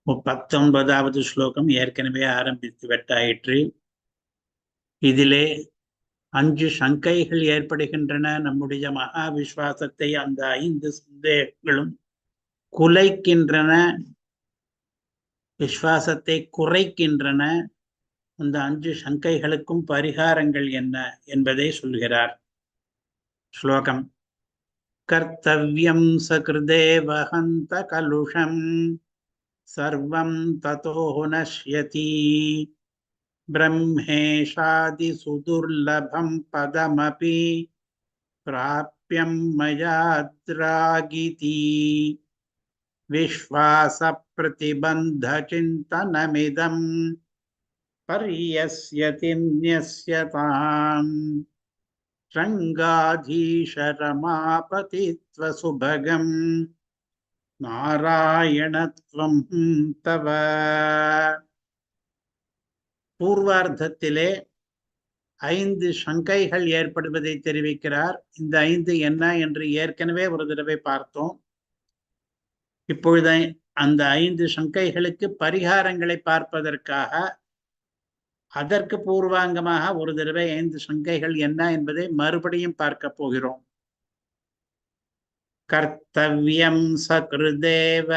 19வது ஸ்லோகம் ஏற்கனவே ஆரம்பித்து விட்டாயிற்று. இதிலே 5 சங்கைகள் ஏற்படுகின்றன. நம்முடைய மகா விஸ்வாசத்தை அந்த 5 சந்தேகங்களும் குலைக்கின்றன, விஸ்வாசத்தை குறைக்கின்றன. அந்த 5 சங்கைகளுக்கும் பரிகாரங்கள் என்ன என்பதை சொல்கிறார். ஸ்லோகம்: கர்த்தவ்யம் சகிருதேவ ஹந்த கலுஷம் சர்வம் ததோ நஷ்யதி பிரம்மேஷாதி சுதுர்லபம் பதமபி பிராப்யம் மயாத்ராகிதி விஸ்வாச பிரதிபந்த சிந்தனமிதம் பர்யஸ்யதி ந்யஸ்யதாம் ரங்காதீஷரமாபதித்வ சுபகம் நாராயணத்வம் தவ. பூர்வார்த்தத்திலே 5 சங்கைகள் ஏற்படுவதை தெரிவிக்கிறார். இந்த 5 என்ன என்று ஏற்கனவே ஒரு தடவை பார்த்தோம். இப்பொழுது அந்த 5 சங்கைகளுக்கு பரிகாரங்களை பார்ப்பதற்காக அதற்கு பூர்வாங்கமாக ஒரு தடவை 5 சங்கைகள் என்ன என்பதை மறுபடியும் பார்க்க போகிறோம். கர்த்தவ்யம் சகிருதேவ,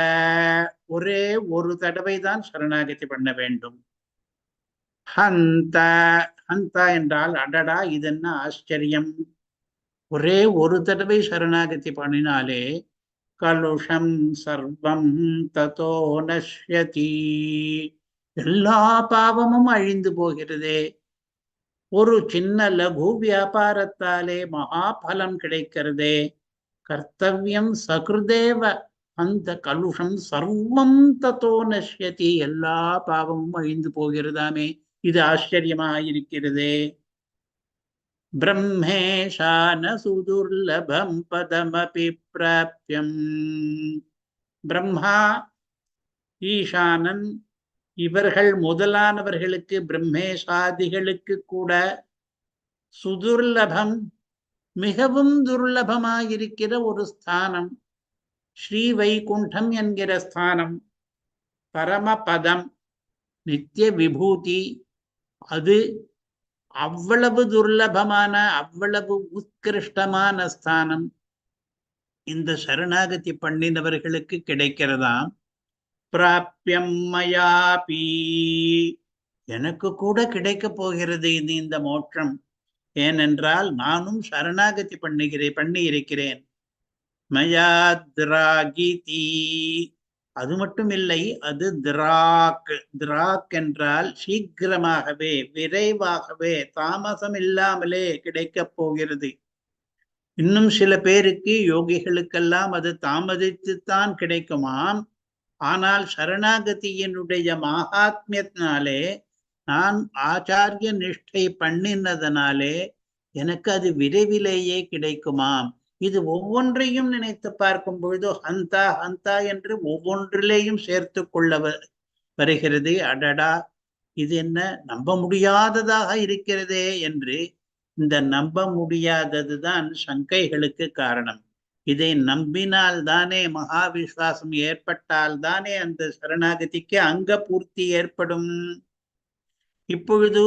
ஒரே ஒரு தடவை தான் சரணாகதி பண்ண வேண்டும். ஹந்த, ஹந்த என்றால் அடடா இது என்ன ஆச்சரியம், ஒரே ஒரு தடவை சரணாகதி பண்ணினாலே கலுஷம் சர்வம் ததோ நஷ்யதி, எல்லா பாவமும் அழிந்து போகிறதே. ஒரு சின்ன லகு வியாபாரத்தாலே மகாபலம் கிடைக்கிறதே. கர்த்தவ்யம் சகிருதேவ அந்த கலுஷம் சர்வம் ததோ நஷ்யதி, எல்லா பாவமும் அழிந்து போகிறதாமே, இது ஆச்சரியமாக இருக்கிறதே. பிரம்மேஷான சுதுர்லபம் பதமபி பிராப்யம், பிரம்மா ஈசானன் இவர்கள் முதலானவர்களுக்கு, பிரம்மேஷாதிகளுக்கு கூட சுதுர்லபம் மிகவும் துர்லபமாயிருக்கிற ஒரு ஸ்தானம், ஸ்ரீ வைகுண்டம் என்கிற ஸ்தானம், பரமபதம் நித்திய விபூதி, அது அவ்வளவு துர்லபமான அவ்வளவு உத்கிருஷ்டமான ஸ்தானம் இந்த சரணாகதி பண்ணினவர்களுக்கு கிடைக்கிறதாம். பிராப்யம் மயாபி, எனக்கு கூட கிடைக்க போகிறது இது இந்த மோட்சம். ஏனென்றால் நானும் சரணாகதி பண்ணி இருக்கிறேன். மயாத்ராகிதி, அது மட்டும் இல்லை, அது திராக். திராக் என்றால் சீக்கிரமாகவே, விரைவாகவே, தாமசம் இல்லாமலே கிடைக்கப் போகிறது. இன்னும் சில பேருக்கு, யோகிகளுக்கெல்லாம் அது தாமதித்துத்தான் கிடைக்குமாம். ஆனால் சரணாகதியினுடைய மகாத்மியத்தினாலே, நான் ஆச்சாரிய நிஷ்டை பண்ணினதனாலே எனக்கு அது விரைவிலேயே கிடைக்குமாம். இது ஒவ்வொன்றையும் நினைத்து பார்க்கும் பொழுது ஹந்தா ஹந்தா என்று ஒவ்வொன்றிலேயும் சேர்த்து கொள்ள வருகிறது. அடடா இது என்ன நம்ப முடியாததாக இருக்கிறதே என்று. இந்த நம்ப முடியாததுதான் சங்கைகளுக்கு காரணம். இதை நம்பினால் தானே, மகா விஸ்வாசம் ஏற்பட்டால் தானே அந்த சரணாகதிக்கு அங்க பூர்த்தி ஏற்படும். இப்பொழுது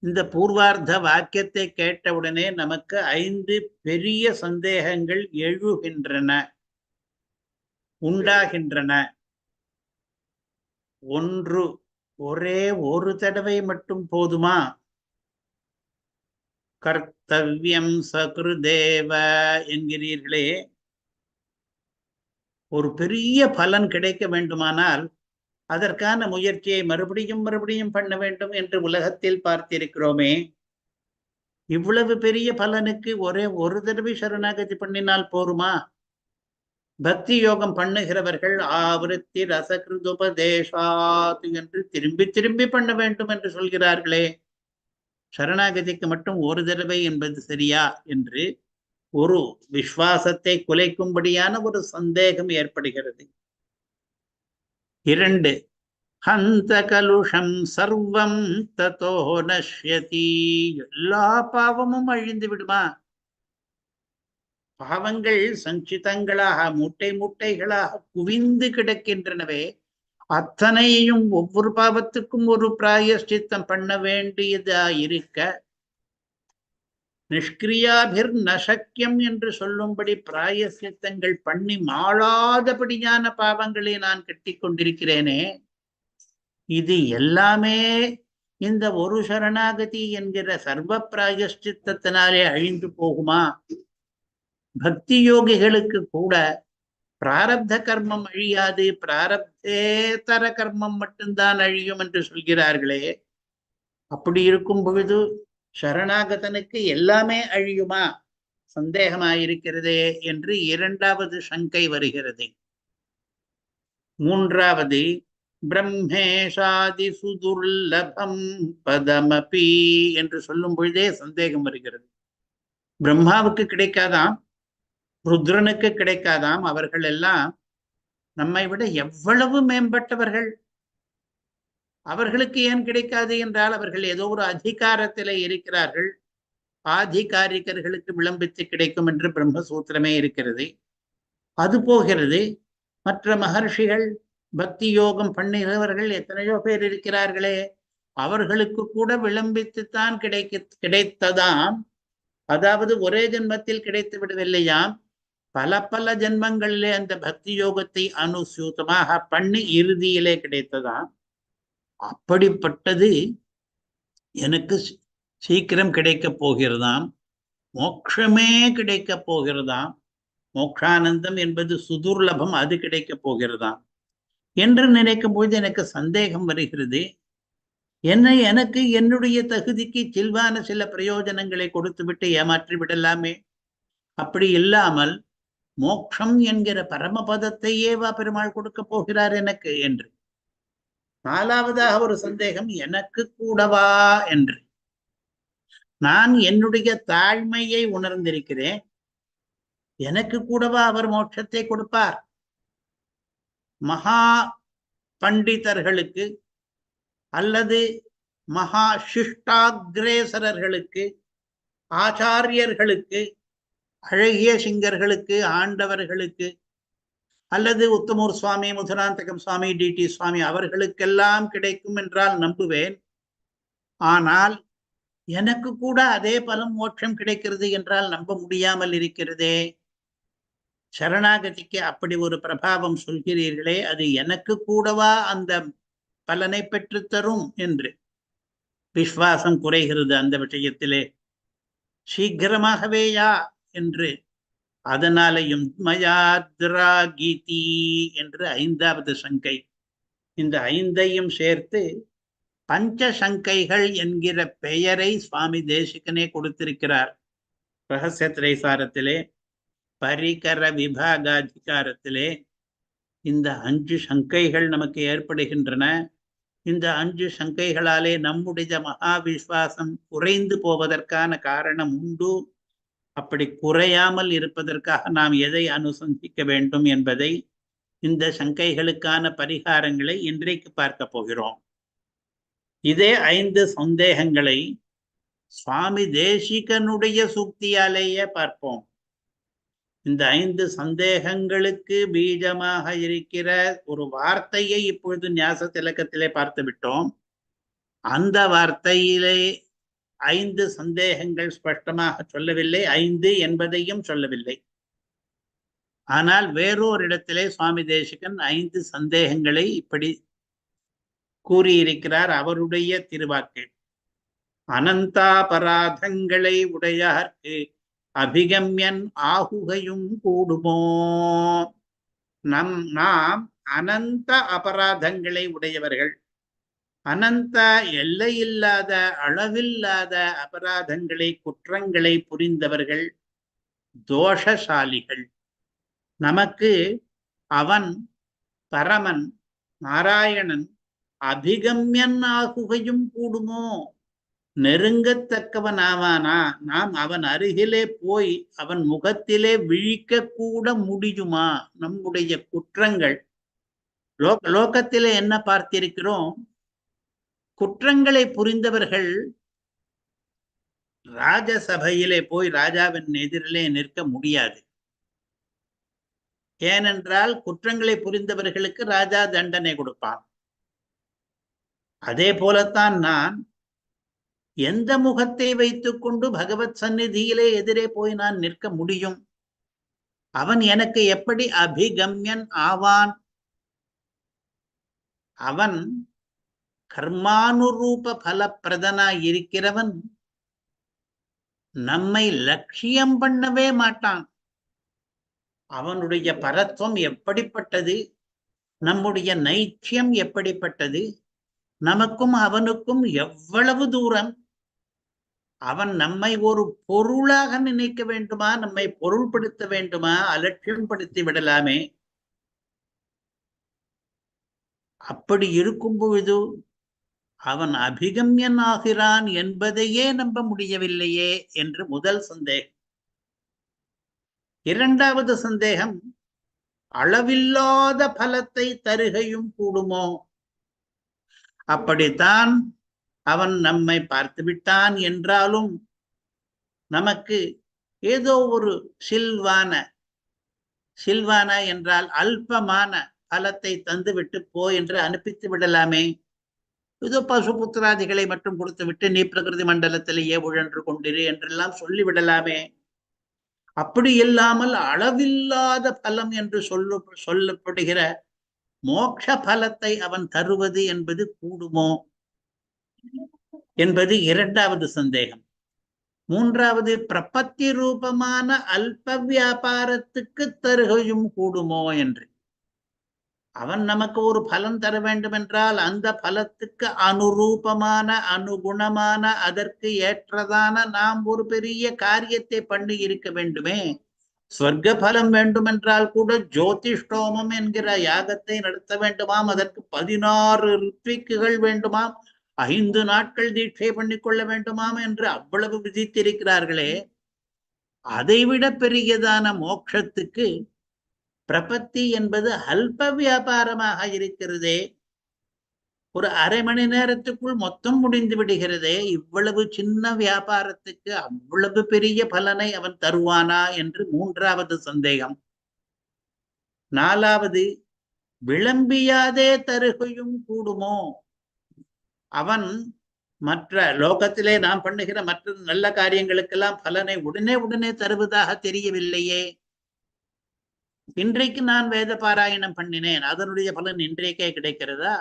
இந்த பூர்வார்த்த வாக்கியத்தை கேட்டவுடனே நமக்கு 5 பெரிய சந்தேகங்கள் எழுகின்றன, உண்டாகின்றன. ஒன்று, ஒரே ஒரு தடவை மட்டும் போதுமா? கர்த்தவ்யம் சகிருதேவ என்கிறீர்களே, ஒரு பெரிய பலன் கிடைக்க வேண்டுமானால் அதற்கான முயற்சியை மறுபடியும் மறுபடியும் பண்ண வேண்டும் என்று உலகத்தில் பார்த்திருக்கிறோமே. இவ்வளவு பெரிய பலனுக்கு ஒரே ஒரு தடவை சரணாகதி பண்ணினால் போருமா? பக்தி யோகம் பண்ணுகிறவர்கள் ஆவருத்தி ரசகிருதுபதேசாத் என்று திரும்பி திரும்பி பண்ண வேண்டும் என்று சொல்கிறார்களே. சரணாகதிக்கு மட்டும் ஒரு தடவை என்பது சரியா என்று ஒரு விஸ்வாசத்தை குலைக்கும்படியான ஒரு சந்தேகம் ஏற்படுகிறது. 2, ஹந்த கலுஷம் சர்வம் ததோ நஷ்யதி, எல்லா பாவமும் அழிந்து விடுமா? பாவங்கள் சஞ்சிதங்களாக மூட்டை மூட்டைகளாக குவிந்து கிடக்கின்றனவே, அத்தனையும் ஒவ்வொரு பாவத்துக்கும் ஒரு பிராயஷ்சித்தம் பண்ண வேண்டியதா இருக்க, நிஷ்கிரியாபிர் நசக்கியம் என்று சொல்லும்படி பிராயசித்தங்கள் பண்ணி மாளாதபடியான பாவங்களை நான் கட்டி கொண்டிருக்கிறேனே, இது எல்லாமே இந்த ஒரு சரணாகதி என்கிற சர்வ பிராயஷ்சித்தத்தினாலே அழிந்து போகுமா? பக்தி யோகிகளுக்கு கூட பிராரப்த கர்மம் அழியாது, பிராரப்தேதர கர்மம் மட்டும்தான் அழியும் என்று சொல்கிறார்களே. அப்படி இருக்கும் பொழுது சரணாகதனுக்கு எல்லாமே அழியுமா? சந்தேகமாயிருக்கிறதே என்று இரண்டாவது சங்கை வருகிறது. மூன்றாவது, பிரம்மேஷாதி சுதுர்லபம் பதமபி என்று சொல்லும் பொழுதே சந்தேகம் வருகிறது. பிரம்மாவுக்கு கிடைக்காதாம், ருத்ரனுக்கு கிடைக்காதாம். அவர்கள் எல்லாம் நம்மை விட எவ்வளவு மேம்பட்டவர்கள். அவர்களுக்கு ஏன் கிடைக்காது என்றால், அவர்கள் ஏதோ ஒரு அதிகாரத்திலே இருக்கிறார்கள். ஆதிகாரிகர்களுக்கு விளம்பித்து கிடைக்கும் என்று பிரம்மசூத்திரமே இருக்கிறது. அது போகிறது. மற்ற மகர்ஷிகள், பக்தி யோகம் பண்ணுகிறவர்கள் எத்தனையோ பேர் இருக்கிறார்களே, அவர்களுக்கு கூட விளம்பித்துத்தான் கிடைத்ததாம். அதாவது ஒரே ஜென்மத்தில் கிடைத்து விடவில்லையாம், பல பல ஜென்மங்களிலே அந்த பக்தி யோகத்தை அனுசூதமாக பண்ணி இறுதியிலே கிடைத்ததாம். அப்படிப்பட்டது எனக்கு சீக்கிரம் கிடைக்க போகிறதாம். மோட்சமே கிடைக்க போகிறதாம். மோட்சானந்தம் என்பது சுதுர்லபம், அது கிடைக்க போகிறதாம் என்று நினைக்கும் பொழுது எனக்கு சந்தேகம் வருகிறது. எனக்கு என்னுடைய தகுதிக்கு சில்வான சில பிரயோஜனங்களை கொடுத்து விட்டு ஏமாற்றி விடலாமே. அப்படி இல்லாமல் மோட்சம் என்கிற பரமபதத்தையேவா பெருமாள் கொடுக்க போகிறார் எனக்கு என்று. நாலாவதாக ஒரு சந்தேகம் எனக்கு கூடவா என்று. நான் என்னுடைய தாழ்மையை உணர்ந்திருக்கிறேன். எனக்கு கூடவா அவர் மோட்சத்தை கொடுப்பார்? மகா பண்டிதர்களுக்கு அல்லது மகா சிஷ்டாகிரேசரர்களுக்கு, ஆச்சாரியர்களுக்கு, அழகிய சிங்கர்களுக்கு, ஆண்டவர்களுக்கு, அல்லது உத்தமூர் சுவாமி, முதுராந்தகம் சுவாமி, டிடி சுவாமி அவர்களுக்கெல்லாம் கிடைக்கும் என்றால் நம்புவேன். ஆனால் எனக்கு கூட அதே பலம் மோட்சம் கிடைக்கிறது என்றால் நம்ப முடியாமல் இருக்கிறதே. சரணாகதிக்கு அப்படி ஒரு பிரபாவம் சொல்கிறீர்களே, அது எனக்கு கூடவா அந்த பலனை பெற்று தரும் என்று விஸ்வாசம் குறைகிறது அந்த விஷயத்திலே. சீக்கிரமாகவேயா என்று. அதனாலையும் மயாத்ராகிதி என்று ஐந்தாவது சங்கை. இந்த ஐந்தையும் சேர்த்து பஞ்ச சங்கைகள் என்கிற பெயரை சுவாமி தேசிகனே கொடுத்திருக்கிறார். ரகசிய திரைசாரத்திலே, பரிகர விபாகாதிகாரத்திலே இந்த 5 சங்கைகள் நமக்கு ஏற்படுகின்றன. இந்த 5 சங்கைகளாலே நம்முடைய மகா விஸ்வாசம் குறைந்து போவதற்கான காரணம் உண்டு. அப்படி குறையாமல் இருப்பதற்காக நாம் எதை அனுசந்திக்க வேண்டும் என்பதை, இந்த சங்கைகளுக்கான பரிகாரங்களை இன்றைக்கு பார்க்க போகிறோம். இதே 5 சந்தேகங்களை சுவாமி தேசிகனுடைய சூக்தியாலேயே பார்ப்போம். இந்த 5 சந்தேகங்களுக்கு பீஜமாக இருக்கிற ஒரு வார்த்தையை இப்பொழுது ஞாச திலக்கத்திலே பார்த்து விட்டோம். அந்த வார்த்தையிலே 5 சந்தேகங்கள் ஸ்பஷ்டமாக சொல்லவில்லை, 5 என்பதையும் சொல்லவில்லை. ஆனால் வேறொரு இடத்திலே சுவாமி தேசிகன் 5 சந்தேகங்களை இப்படி கூறியிருக்கிறார். அவருடைய திருவாக்கு, அனந்தாபராதங்களை உடையார்க்கு அபிகம்யன் ஆகுகையும் கூடுமோ. நாம் அனந்த அபராதங்களை உடையவர்கள், அனந்த எல்லையில்லாத அளவில்லாத அபராதங்களை, குற்றங்களை புரிந்தவர்கள், தோஷசாலிகள். நமக்கு அவன் பரமன் நாராயணன் அபிகம்யன் ஆகுகையும் கூடுமோ, நெருங்கத்தக்கவன் ஆவானா? நாம் அவன் அருகிலே போய் அவன் முகத்திலே விழிக்க கூட முடியுமா? நம்முடைய குற்றங்கள், லோகத்திலே என்ன பார்த்திருக்கிறோம்? குற்றங்களை புரிந்தவர்கள் ராஜசபையிலே போய் ராஜாவின் எதிரிலே நிற்க முடியாது. ஏனென்றால் குற்றங்களை புரிந்தவர்களுக்கு ராஜா தண்டனை கொடுப்பான். அதே போலத்தான் நான் எந்த முகத்தை வைத்துக் கொண்டு பகவத் சந்நிதியிலே எதிரே போய் நான் நிற்க முடியும்? அவன் எனக்கு எப்படி அபிகம்யன் ஆவான்? அவன் கர்மானுரூப பலப்பிரதனாய் இருக்கிறவன் நம்மை லட்சியம் பண்ணவே மாட்டான். அவனுடைய பரத்துவம் எப்படிப்பட்டது, நம்முடைய நைச்சியம் எப்படிப்பட்டது, நமக்கும் அவனுக்கும் எவ்வளவு தூரம். அவன் நம்மை ஒரு பொருளாக நினைக்க வேண்டுமா, நம்மை பொருள்படுத்த வேண்டுமா, அலட்சியம் படுத்தி விடலாமே. அப்படி இருக்கும் பொழுது அவன் அபிகம்யன் ஆகிறான் என்பதையே நம்ப முடியவில்லையே என்று முதல் சந்தேகம். இரண்டாவது சந்தேகம், அளவில்லாத பலத்தை தருகையும் கூடுமோ? அப்படித்தான் அவன் நம்மை பார்த்து விட்டான் என்றாலும் நமக்கு ஏதோ ஒரு சில்வான என்றால் அல்பமான பலத்தை தந்துவிட்டு போ என்று அனுப்பித்து விடலாமே. ஏதோ பசுபுத்திராதிகளை மட்டும் கொடுத்து விட்டு நீ பிரகிருதி மண்டலத்திலேயே உழன்று கொண்டிரு என்றெல்லாம் சொல்லிவிடலாமே. அப்படி இல்லாமல் அளவில்லாத பலம் என்று சொல்லப்படுகிற மோட்ச பலத்தை அவன் தருவது என்பது கூடுமோ என்பது இரண்டாவது சந்தேகம். மூன்றாவது, பிரபத்தி ரூபமான அல்ப வியாபாரத்துக்கு தருகையும் கூடுமோ என்று. அவன் நமக்கு ஒரு பலன் தர வேண்டும் என்றால் அந்த பலத்துக்கு அனுரூபமான அனுகுணமான அதற்கு ஏற்றதான நாம் ஒரு பெரிய காரியத்தை பண்ணி இருக்க வேண்டுமே. ஸ்வர்க்க பலம் வேண்டுமென்றால் கூட ஜோதிஷ்டோமம் என்கிற யாகத்தை நடத்த வேண்டுமாம். அதற்கு 16 ரித்விக்குகள் வேண்டுமாம். 5 நாட்கள் தீட்சை பண்ணிக்கொள்ள வேண்டுமாம் என்று அவ்வளவு விதித்திருக்கிறார்களே. அதைவிட பெரியதான மோட்சத்துக்கு பிரபத்தி என்பது அல்ப வியாபாரமாக இருக்கிறதே. ஒரு அரை மணி நேரத்துக்குள் மொத்தம் முடிந்து விடுகிறதே. இவ்வளவு சின்ன வியாபாரத்துக்கு அவ்வளவு பெரிய பலனை அவன் தருவானா என்று மூன்றாவது சந்தேகம். நாலாவது, விளம்பியாதே தருகையும் கூடுமோ? அவன் மற்ற லோகத்திலே நாம் பண்ணுகிற மற்ற நல்ல காரியங்களுக்கெல்லாம் பலனை உடனே தருவதாக தெரியவில்லையே. இன்றைக்கு நான் வேத பாராயணம் பண்ணினேன், அதனுடைய பலன் இன்றைக்கே கிடைக்கிறதா?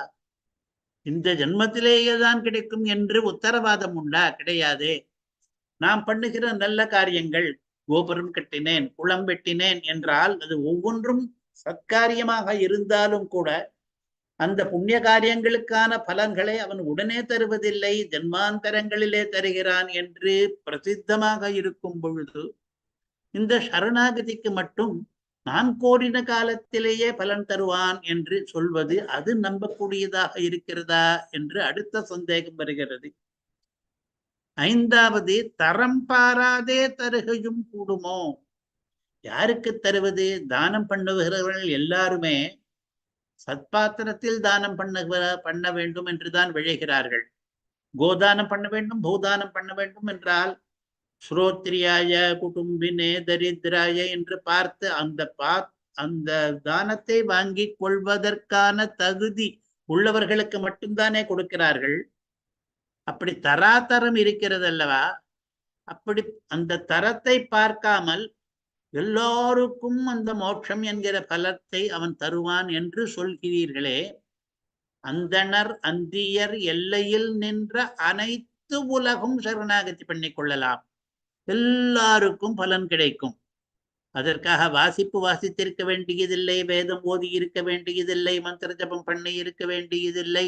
இந்த ஜென்மத்திலேயே தான் கிடைக்கும் என்று உத்தரவாதம் உண்டா? கிடையாது. நாம் பண்ணுகிற நல்ல காரியங்கள், கோபுரம் கட்டினேன், குளம் வெட்டினேன் என்றால் அது ஒவ்வொன்றும் சத்காரியமாக இருந்தாலும் கூட அந்த புண்ணிய காரியங்களுக்கான பலன்களை அவன் உடனே தருவதில்லை, ஜென்மாந்தரங்களிலே தருகிறான் என்று பிரசித்தமாக இருக்கும் பொழுது இந்த சரணாகதிக்கு மட்டும் நான் கோரின காலத்திலேயே பலன் தருவான் என்று சொல்வது அது நம்பக்கூடியதாக இருக்கிறதா என்று அடுத்த சந்தேகம் வருகிறது. ஐந்தாவது, தரம் பாராதே தருகையும் கூடுமோ? யாருக்கு தருவது? தானம் பண்ணுகிறவர்கள் எல்லாருமே சத்பாத்திரத்தில் தானம் பண்ண வேண்டும் என்றுதான் விழைகிறார்கள். கோதானம் பண்ண வேண்டும், பூதானம் பண்ண வேண்டும் என்றால் ஸ்ரோத்ரியாய குடும்பினே தரித்திராய என்று பார்த்து அந்த தானத்தை வாங்கி கொள்வதற்கான தகுதி உள்ளவர்களுக்கு மட்டும்தானே கொடுக்கிறார்கள். அப்படி தராதரம் இருக்கிறது அல்லவா? அப்படி அந்த தரத்தை பார்க்காமல் எல்லோருக்கும் அந்த மோட்சம் என்கிற பலத்தை அவன் தருவான் என்று சொல்கிறீர்களே. அந்தணர் அந்தியர் எல்லையில் நின்ற அனைத்து உலகும் சரணாகதி பண்ணி கொள்ளலாம், எல்லாருக்கும் பலன் கிடைக்கும். அதற்காக வாசித்திருக்க வேண்டியதில்லை, வேதம் ஓதி இருக்க வேண்டியதில்லை, மந்திர ஜபம் பண்ணி இருக்க வேண்டியதில்லை.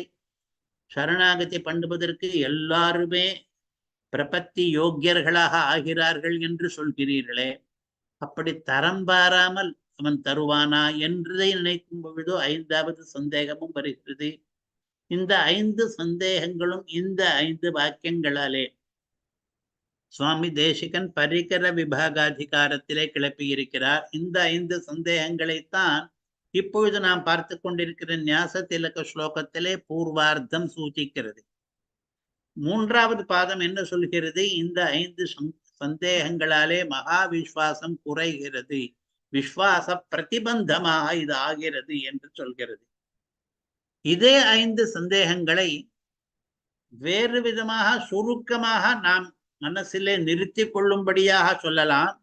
சரணாகதி பண்ணுவதற்கு எல்லாருமே பிரபத்தி யோக்கியர்களாக ஆகிறார்கள் என்று சொல்கிறீர்களே. அப்படி தரம் பாராமல் அவன் தருவானா என்றதை நினைக்கும் பொழுதோ ஐந்தாவது சந்தேகமும் வருகிறது. இந்த 5 சந்தேகங்களும் இந்த 5 வாக்கியங்களாலே சுவாமி தேசிகன் பரிகர விபாகாதிகாரத்திலே கிளப்பியிருக்கிறார். இந்த 5 சந்தேகங்களைத்தான் இப்பொழுது நாம் பார்த்து கொண்டிருக்கிற ஞாச திலக ஸ்லோகத்திலே பூர்வார்த்தம் சூச்சிக்கிறது. மூன்றாவது பாதம் என்ன சொல்கிறது? இந்த 5 சந்தேகங்களாலே மகா விஸ்வாசம் குறைகிறது. விஸ்வாச பிரதிபந்தமாக இது ஆகிறது என்று சொல்கிறது. இதே 5 சந்தேகங்களை வேறு விதமாக சுருக்கமாக நாம் மனசிலே நிறுத்தி கொள்ளும்படியாக சொல்லலாம்.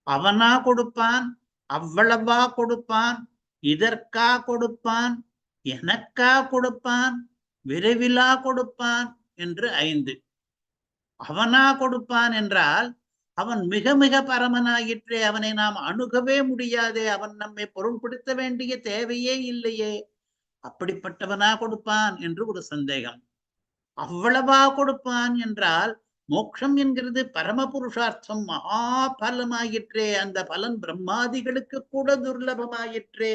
அவனா கொடுப்பான், அவ்வளவா கொடுப்பான், இதற்கா கொடுப்பான், எனக்கா கொடுப்பான், விரைவிலா கொடுப்பான் என்று 5. அவனா கொடுப்பான் என்றால் அவன் மிக மிக பரமனாயிற்றே, அவனை நாம் அணுகவே முடியாதே, அவன் நம்மை பொருள்படுத்த வேண்டிய தேவையே இல்லையே, அப்படிப்பட்டவனா கொடுப்பான் என்று ஒரு சந்தேகம். அவ்வளவா கொடுப்பான் என்றால் மோட்சம் என்கிறது பரம புருஷார்த்தம், மகா பலமாயிற்றே, அந்த பலன் பிரம்மாதிகளுக்கு கூட துர்லபமாயிற்றே,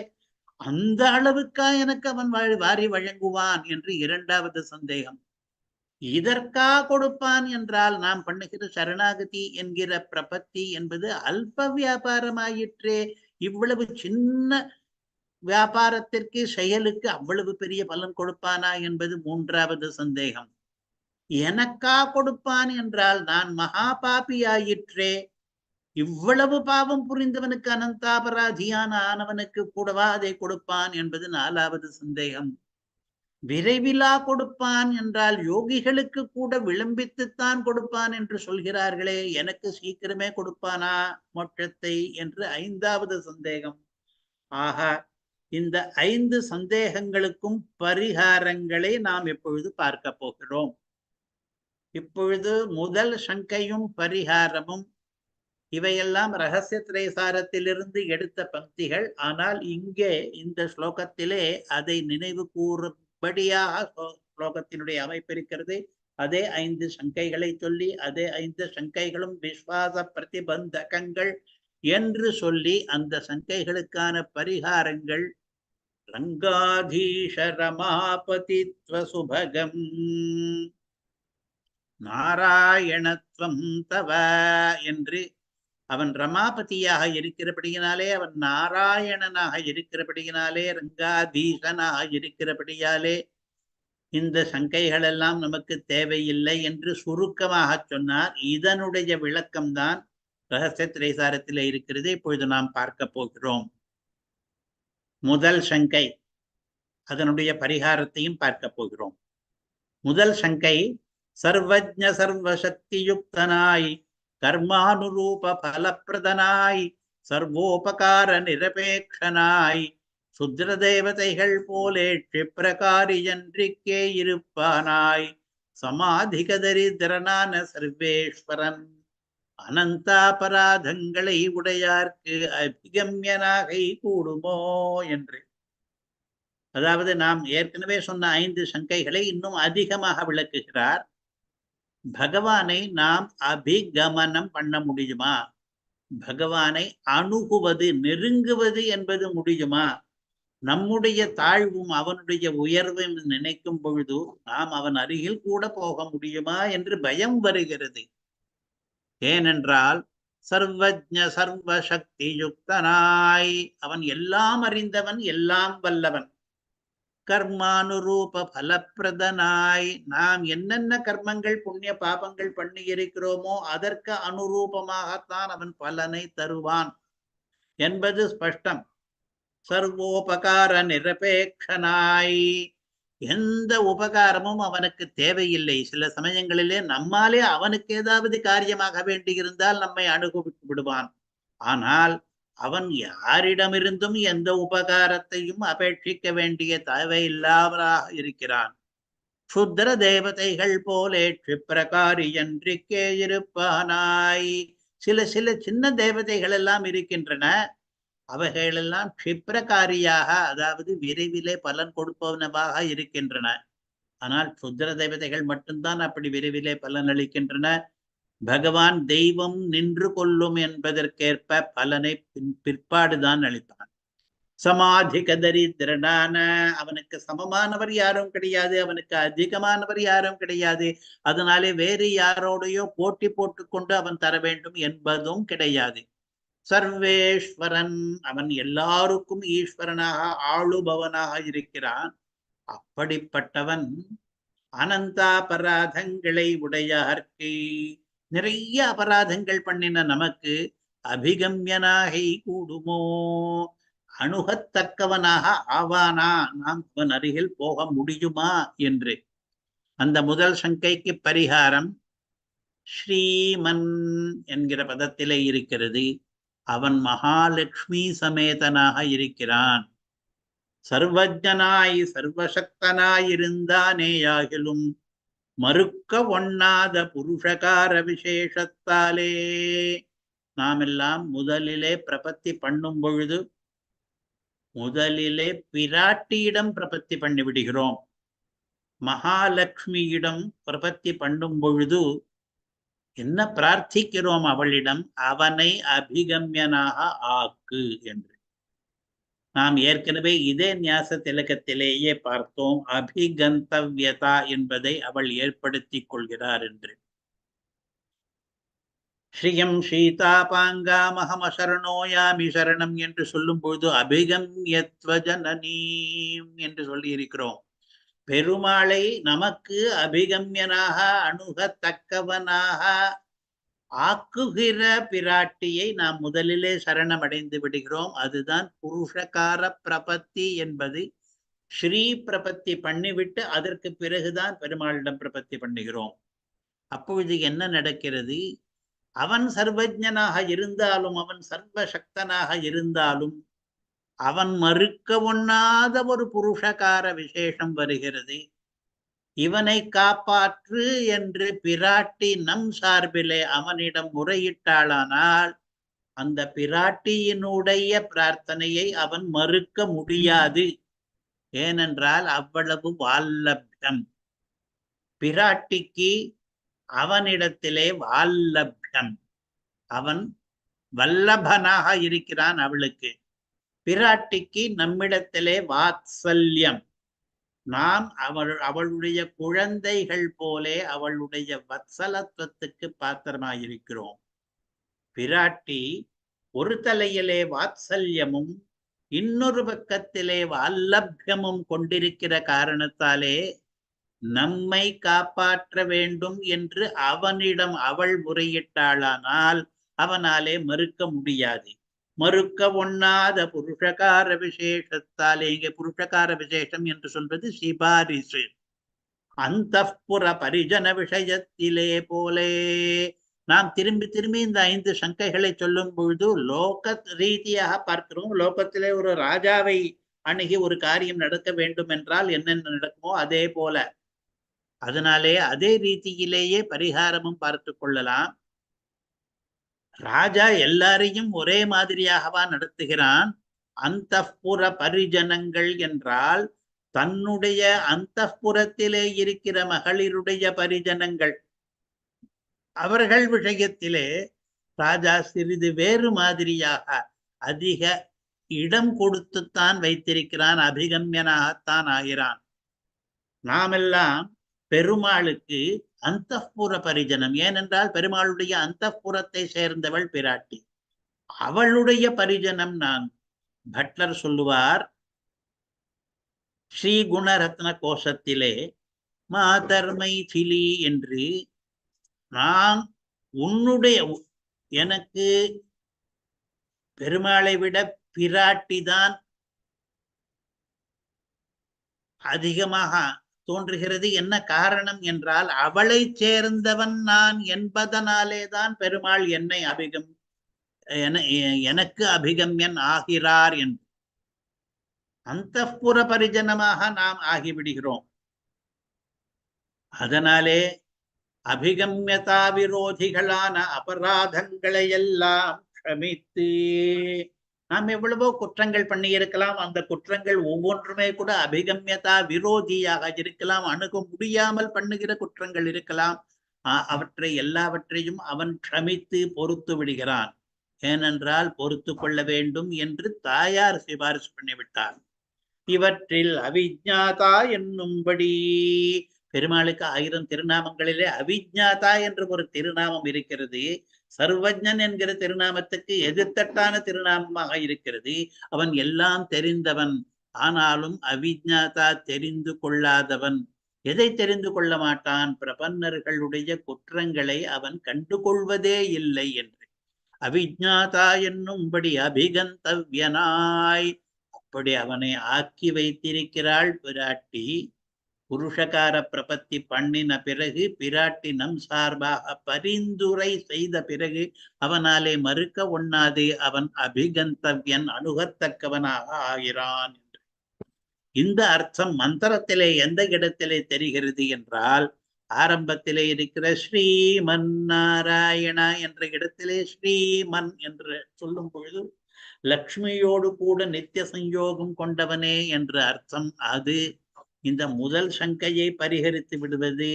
அந்த அளவுக்கா எனக்கு அவன் வாரி வழங்குவான் என்று 2வது சந்தேகம். இதற்கா கொடுப்பான் என்றால் நாம் பண்ணுகிற சரணாகதி என்கிற பிரபத்தி என்பது அல்ப வியாபாரமாயிற்றே, இவ்வளவு சின்ன வியாபாரத்திற்கு செயலுக்கு அவ்வளவு பெரிய பலன் கொடுப்பானா என்பது 3வது சந்தேகம். எனக்கா கொடுப்பான் என்றால் நான் மகா பாபியாயிற்றே, இவ்வளவு பாவம் புரிந்தவனுக்கு, அனந்தாபராதியான ஆனவனுக்கு கூடவா அதை கொடுப்பான் என்பது 4வது சந்தேகம். விரைவிலா கொடுப்பான் என்றால் யோகிகளுக்கு கூட விளம்பித்துத்தான் கொடுப்பான் என்று சொல்கிறார்களே, எனக்கு சீக்கிரமே கொடுப்பானா மோட்சத்தை என்று 5வது சந்தேகம். ஆக இந்த 5 சந்தேகங்களுக்கும் பரிகாரங்களை நாம் இப்பொழுது பார்க்க போகிறோம். இப்பொழுது முதல் சங்கையும் பரிகாரமும் இவையெல்லாம் ரகசிய திரைசாரத்திலிருந்து எடுத்த பக்திகள். ஆனால் இங்கே இந்த ஸ்லோகத்திலே அதை நினைவு கூறும்படியாக ஸ்லோகத்தினுடைய அமைப்பு இருக்கிறது. அதே 5 சங்கைகளை சொல்லி அதே 5 சங்கைகளும் விஸ்வாச பிரதிபந்தகங்கள் என்று சொல்லி அந்த சங்கைகளுக்கான பரிகாரங்கள் ரங்காதீஷ ரமாபதித்வ சுபகம் நாராயணத்வம் தவ என்று அவன் ரமாபதியாக இருக்கிறபடியினாலே, அவன் நாராயணனாக இருக்கிறபடியினாலே, ரங்காதீசனாக இருக்கிறபடியாலே இந்த சங்கைகள் எல்லாம் நமக்கு தேவையில்லை என்று சுருக்கமாக சொன்னார். இதனுடைய விளக்கம்தான் ரகசிய திரைசாரத்தில் இருக்கிறது. இப்பொழுது நாம் பார்க்க போகிறோம். முதல் சங்கை, அதனுடைய பரிகாரத்தையும் பார்க்க போகிறோம். முதல் சங்கை, சர்வஜ்ஞ சர்வசக்தி யுக்தனாய், கர்மானுரூப பலப்பிரதனாய், சர்வோபகார நிரபேக்ஷனாய், சுத்ர தேவதைகள் போலே க்ஷிப்ரகாரியன்றிக்கே இருப்பானாய், சமாதிக தரித்திரனான சர்வேஸ்வரன், அனந்தாபராதங்களை உடையார்க்கு அபிகம்யனாக கூடுமோ என்று. அதாவது நாம் ஏற்கனவே சொன்ன 5 சங்கைகளை இன்னும் அதிகமாக விளக்குகிறார். பகவானை நாம் அபிகமனம் பண்ண முடியுமா? பகவானை அணுகுவது, நெருங்குவது என்பது முடியுமா? நம்முடைய தாழ்வும் அவனுடைய உயர்வும் நினைக்கும் பொழுது நாம் அவன் அருகில் கூட போக முடியுமா என்று பயம் வருகிறது. ஏனென்றால் சர்வஜ்ஞ சர்வசக்தி யுக்தனாய், அவன் எல்லாம் அறிந்தவன், எல்லாம் வல்லவன். கர்மானுரூப பலப்பிரதனாய், நாம் என்னென்ன கர்மங்கள் புண்ணிய பாபங்கள் பண்ணி இருக்கிறோமோ அதற்கு அனுரூபமாகத்தான் அவன் பலனை தருவான் என்பது ஸ்பஷ்டம். சர்வோபகார நிரபேக்ஷனாய், எந்த உபகாரமும் அவனுக்கு தேவையில்லை. சில சமயங்களிலே நம்மாலே அவனுக்கு ஏதாவது காரியமாக வேண்டியிருந்தால் நம்மை அணுகுவிட்டு விடுவான். ஆனால் அவன் யாரிடமிருந்தும் எந்த உபகாரத்தையும் அபேட்சிக்க வேண்டிய தேவையில்லாமலாக இருக்கிறான். சுத்ர தேவதைகள் போலே க்ஷிப்ரகாரியன்றிக்கே இருப்பானாய், சில சின்ன தேவதைகள் எல்லாம் இருக்கின்றன. அவைகளெல்லாம் க்ஷிப்ரகாரியாக, அதாவது விரைவிலே பலன் கொடுப்பவனவாக இருக்கின்றன. ஆனால் சுத்ர தேவதைகள் மட்டும்தான் அப்படி விரைவிலே பலன் அளிக்கின்றன. பகவான் தெய்வம் நின்று கொள்ளும் என்பதற்கேற்ப பலனை பிற்பாடுதான் அளிப்பான். சமாதிக தரித்திரனான, அவனுக்கு சமமானவர் யாரும் கிடையாது, அவனுக்கு அதிகமானவர் யாரும் கிடையாது. அதனாலே வேறு யாரோடையோ போட்டி போட்டுக்கொண்டு அவன் தர வேண்டும் என்பதும் கிடையாது. சர்வேஸ்வரன், அவன் எல்லாருக்கும் ஈஸ்வரனாக ஆளுபவனாக இருக்கிறான். அப்படிப்பட்டவன் அனந்தாபராதங்களை உடையார்க்கு, நிறைய அபராதங்கள் பண்ணின நமக்கு அபிகம்யனாகை கூடுமோ, அணுகத்தக்கவனாக ஆவானா, நாம் அவன் அருகில் போக முடியுமா என்று. அந்த முதல் சங்கைக்கு பரிகாரம் ஸ்ரீமன் என்கிற பதத்திலே இருக்கிறது. அவன் மகாலட்சுமி சமேதனாக இருக்கிறான். சர்வஜனாய் சர்வசக்தனாய் இருந்தானேயாகிலும் மறுக்க ஒண்ணாத புருஷகார விசேஷத்தாலே நாம் எல்லாம் முதலிலே பிரபத்தி பண்ணும் பொழுது முதலிலே பிராட்டியிடம் பிரபத்தி பண்ணி விடுகிறோம். மகாலட்சுமியிடம் பிரபத்தி பண்ணும் பொழுது என்ன பிரார்த்திக்கிறோம்? அவளிடம் அவனை அபிகம்யனாக ஆக்கு என்று. நாம் ஏற்கனவே இதே ஞாச திலகத்திலேயே பார்த்தோம். அபிகந்தவ்யதா என்பதை அவள் ஏற்படுத்தி கொள்கிறார் என்று. ஸ்ரீயம் சீதாபாங்காமஹமசரணோயாமி சரணம் என்று சொல்லும் பொழுது அபிகம்யத்வஜனனீம் என்று சொல்லி இருக்கிறோம். பெருமாளை நமக்கு அபிகம்யனாக அணுகத்தக்கவனாக ஆக்குகிற பிராட்டியை நாம் முதலிலே சரணமடைந்து விடுகிறோம். அதுதான் புருஷகார பிரபத்தி என்பது. ஸ்ரீ பிரபத்தி பண்ணிவிட்டு அதற்கு பிறகுதான் பெருமாளிடம் பிரபத்தி பண்ணுகிறோம். அப்பொழுது என்ன நடக்கிறது? அவன் சர்வஜனாக இருந்தாலும் அவன் சர்வசக்தனாக இருந்தாலும் அவன் மறுக்க ஒண்ணாத ஒரு புருஷகார விசேஷம் வருகிறது. இவனை காப்பாற்று என்று பிராட்டி நம் சார்பிலே அவனிடம் முறையிட்டாளானால் அந்த பிராட்டியினுடைய பிரார்த்தனையை அவன் மறுக்க முடியாது. ஏனென்றால் அவ்வளவு வால்லப்யம் பிராட்டிக்கு. அவனிடத்திலே வால்லப்யம், அவன் வல்லபனாக இருக்கிறான் அவளுக்கு. பிராட்டிக்கு நம்மிடத்திலே வாத்சல்யம், நாம் அவளுடைய குழந்தைகள் போலே அவளுடைய வத்சலத்துவத்துக்கு பாத்திரமாயிருக்கிறோம். பிராட்டி ஒரு தலையிலே வாத்சல்யமும் இன்னொரு பக்கத்திலே வால்லப்யமும் கொண்டிருக்கிற காரணத்தாலே நம்மை காப்பாற்ற வேண்டும் என்று அவனிடம் அவள் முறையிட்டாளானால் அவனாலே மறுக்க முடியாது. மறுக்க ஒண்ணாத புருஷகார விசேஷத்தாலே, இங்கே புருஷகார விசேஷம் என்று சொல்வது சிபாரிசு. அந்தப்புற பரிஜன விஷயத்திலே போலே நாம் திரும்பி திரும்பி இந்த 5 சங்கைகளை சொல்லும் பொழுது லோக ரீதியாக பார்க்கிறோம். லோகத்திலே ஒரு ராஜாவை அணுகி ஒரு காரியம் நடக்க வேண்டும் என்றால் என்னென்ன நடக்குமோ அதே போல, அதனாலே அதே ரீதியிலேயே பரிகாரமும் பார்த்து கொள்ளலாம். ராஜா எல்லாரையும் ஒரே மாதிரியாகவா நடத்துகிறான்? அந்தப்புற பரிஜனங்கள் என்றால் தன்னுடைய அந்தப்புறத்திலே இருக்கிற மகளிருடைய பரிஜனங்கள், அவர்கள் விஷயத்திலே ராஜா சிறிது வேறு மாதிரியாக அதிக இடம் கொடுத்துத்தான் வைத்திருக்கிறான். அபிகம்யனாகத்தான் ஆகிறான். நாமெல்லாம் பெருமாளுக்கு அந்தப்புற பரிஜனம். ஏனென்றால் பெருமாளுடைய அந்தப்புறத்தை சேர்ந்தவள் பிராட்டி, அவளுடைய பரிஜனம் நான். பட்லர் சொல்லுவார் ஸ்ரீ குணரத்ன கோஷத்திலே மாதர்மைதிலி என்று, நான் உன்னுடைய, எனக்கு பெருமாளை விட பிராட்டிதான் அதிகமாக தோன்றுகிறது. என்ன காரணம் என்றால் அவளை சேர்ந்தவன் நான் என்பதனாலே தான் பெருமாள் என்னை எனக்கு அபிகம்யன் ஆகிறார் என்று. அந்தப்புற பரிஜனமாக நாம் ஆகிவிடுகிறோம். அதனாலே அபிகம்யதா விரோதிகளான அபராதங்களை எல்லாம் க்ஷமித்து, நாம் எவ்வளவோ குற்றங்கள் பண்ணி இருக்கலாம். அந்த குற்றங்கள் ஒவ்வொன்றுமே கூட அபிகம்யதா விரோதியாக இருக்கலாம். அணுக முடியாமல் பண்ணுகிற குற்றங்கள் இருக்கலாம். அவற்றை எல்லாவற்றையும் அவன் க்ஷமித்து பொறுத்து விடுகிறான். ஏனென்றால் பொறுத்து கொள்ள வேண்டும் என்று தாயார் சிபாரிசு பண்ணிவிட்டார். இவற்றில் அவிஜ்ஞாதா என்னும்படி, பெருமாளுக்கு 1000 திருநாமங்களிலே அவிஜ்ஞாதா என்று ஒரு திருநாமம் இருக்கிறது. சர்வஜன் என்கிற திருநாமத்துக்கு எதிர்த்தட்டான திருநாமமாக இருக்கிறது. அவன் எல்லாம் தெரிந்தவன், ஆனாலும் அவிஜ்ஞாதா தெரிந்து கொள்ளாதவன். எதை தெரிந்து கொள்ள மாட்டான்? பிரபன்னர்களுடைய குற்றங்களை அவன் கண்டுகொள்வதே இல்லை என்று. அவிஜ்ஞாதா என்னும்படி அபிகந்தவ்யனாய் அப்படி அவனை ஆக்கி வைத்திருக்கிறாள் பிராட்டி. புருஷகார பிரபத்தி பண்ணின பிறகு பிராட்டி நம் சார்பாக பரிந்துரை செய்த பிறகு அவனாலே மறுக்க ஒண்ணாது, அவன் அபிகந்தவ்யன் அணுகத்தக்கவனாக ஆகிறான். இந்த அர்த்தம் மந்திரத்திலே எந்த இடத்திலே தெரிகிறது என்றால், ஆரம்பத்திலே இருக்கிற ஸ்ரீமன் நாராயண என்ற இடத்திலே ஸ்ரீமன் என்று சொல்லும் பொழுது லக்ஷ்மியோடு கூட நித்திய சஞ்சோகம் கொண்டவனே என்று அர்த்தம். அது இந்த முதல் சங்கையை பரிகரித்து விடுவது.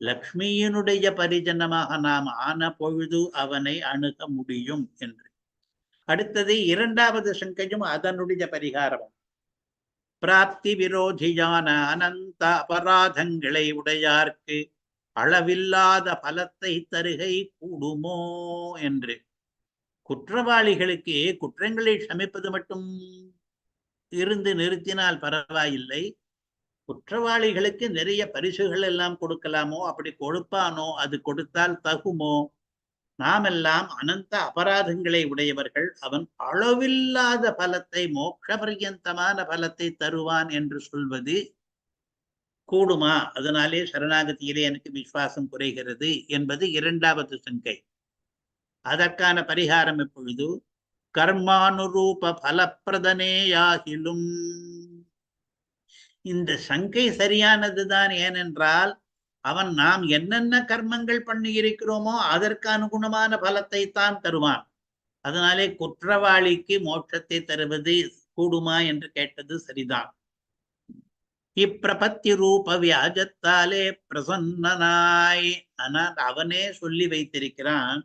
லக்ஷ்மியினுடைய பரிஜனமாக நாம் ஆன பொழுது அவனை அணுக முடியும் என்று. அடுத்தது இரண்டாவது சங்கையும் அதனுடைய பரிகாரம். பிராப்தி விரோதியான அனந்த அபராதங்களை உடையார்க்கு அளவில்லாத பலத்தை தருகை கூடுமோ என்று. குற்றவாளிகளுக்கு குற்றங்களை சமைப்பது மட்டும் இருந்து நிறுத்தினால் பரவாயில்லை, குற்றவாளிகளுக்கு நிறைய பரிசுகள் எல்லாம் கொடுக்கலாமோ, அப்படி கொடுப்பானோ, அது கொடுத்தால் தகுமோ? நாம் எல்லாம் அனந்த அபராதங்களை உடையவர்கள், அவன் அளவில்லாத பலத்தை, மோட்ச பர்யந்தமான பலத்தை தருவான் என்று சொல்வது கூடுமா? அதனாலே சரணாகதியிலே எனக்கு விசுவாசம் குறைகிறது என்பது இரண்டாவது சங்கை. அதற்கான பரிகாரம் எப்பொழுது? கர்மானுரூப பலப்பிரதனேயாகிலும். இந்த சங்கை சரியானதுதான். ஏனென்றால் அவன் நாம் என்னென்ன கர்மங்கள் பண்ணி இருக்கிறோமோ அதற்கு அனுகுணமான பலத்தை தான் தருவான். அதனாலே குற்றவாளிக்கு மோட்சத்தை தருவது கூடுமா என்று கேட்டது சரிதான். இப்பிரபத்தி ரூப வியாஜத்தாலே பிரசன்னனாய், ஆனால் அவனே சொல்லி வைத்திருக்கிறான்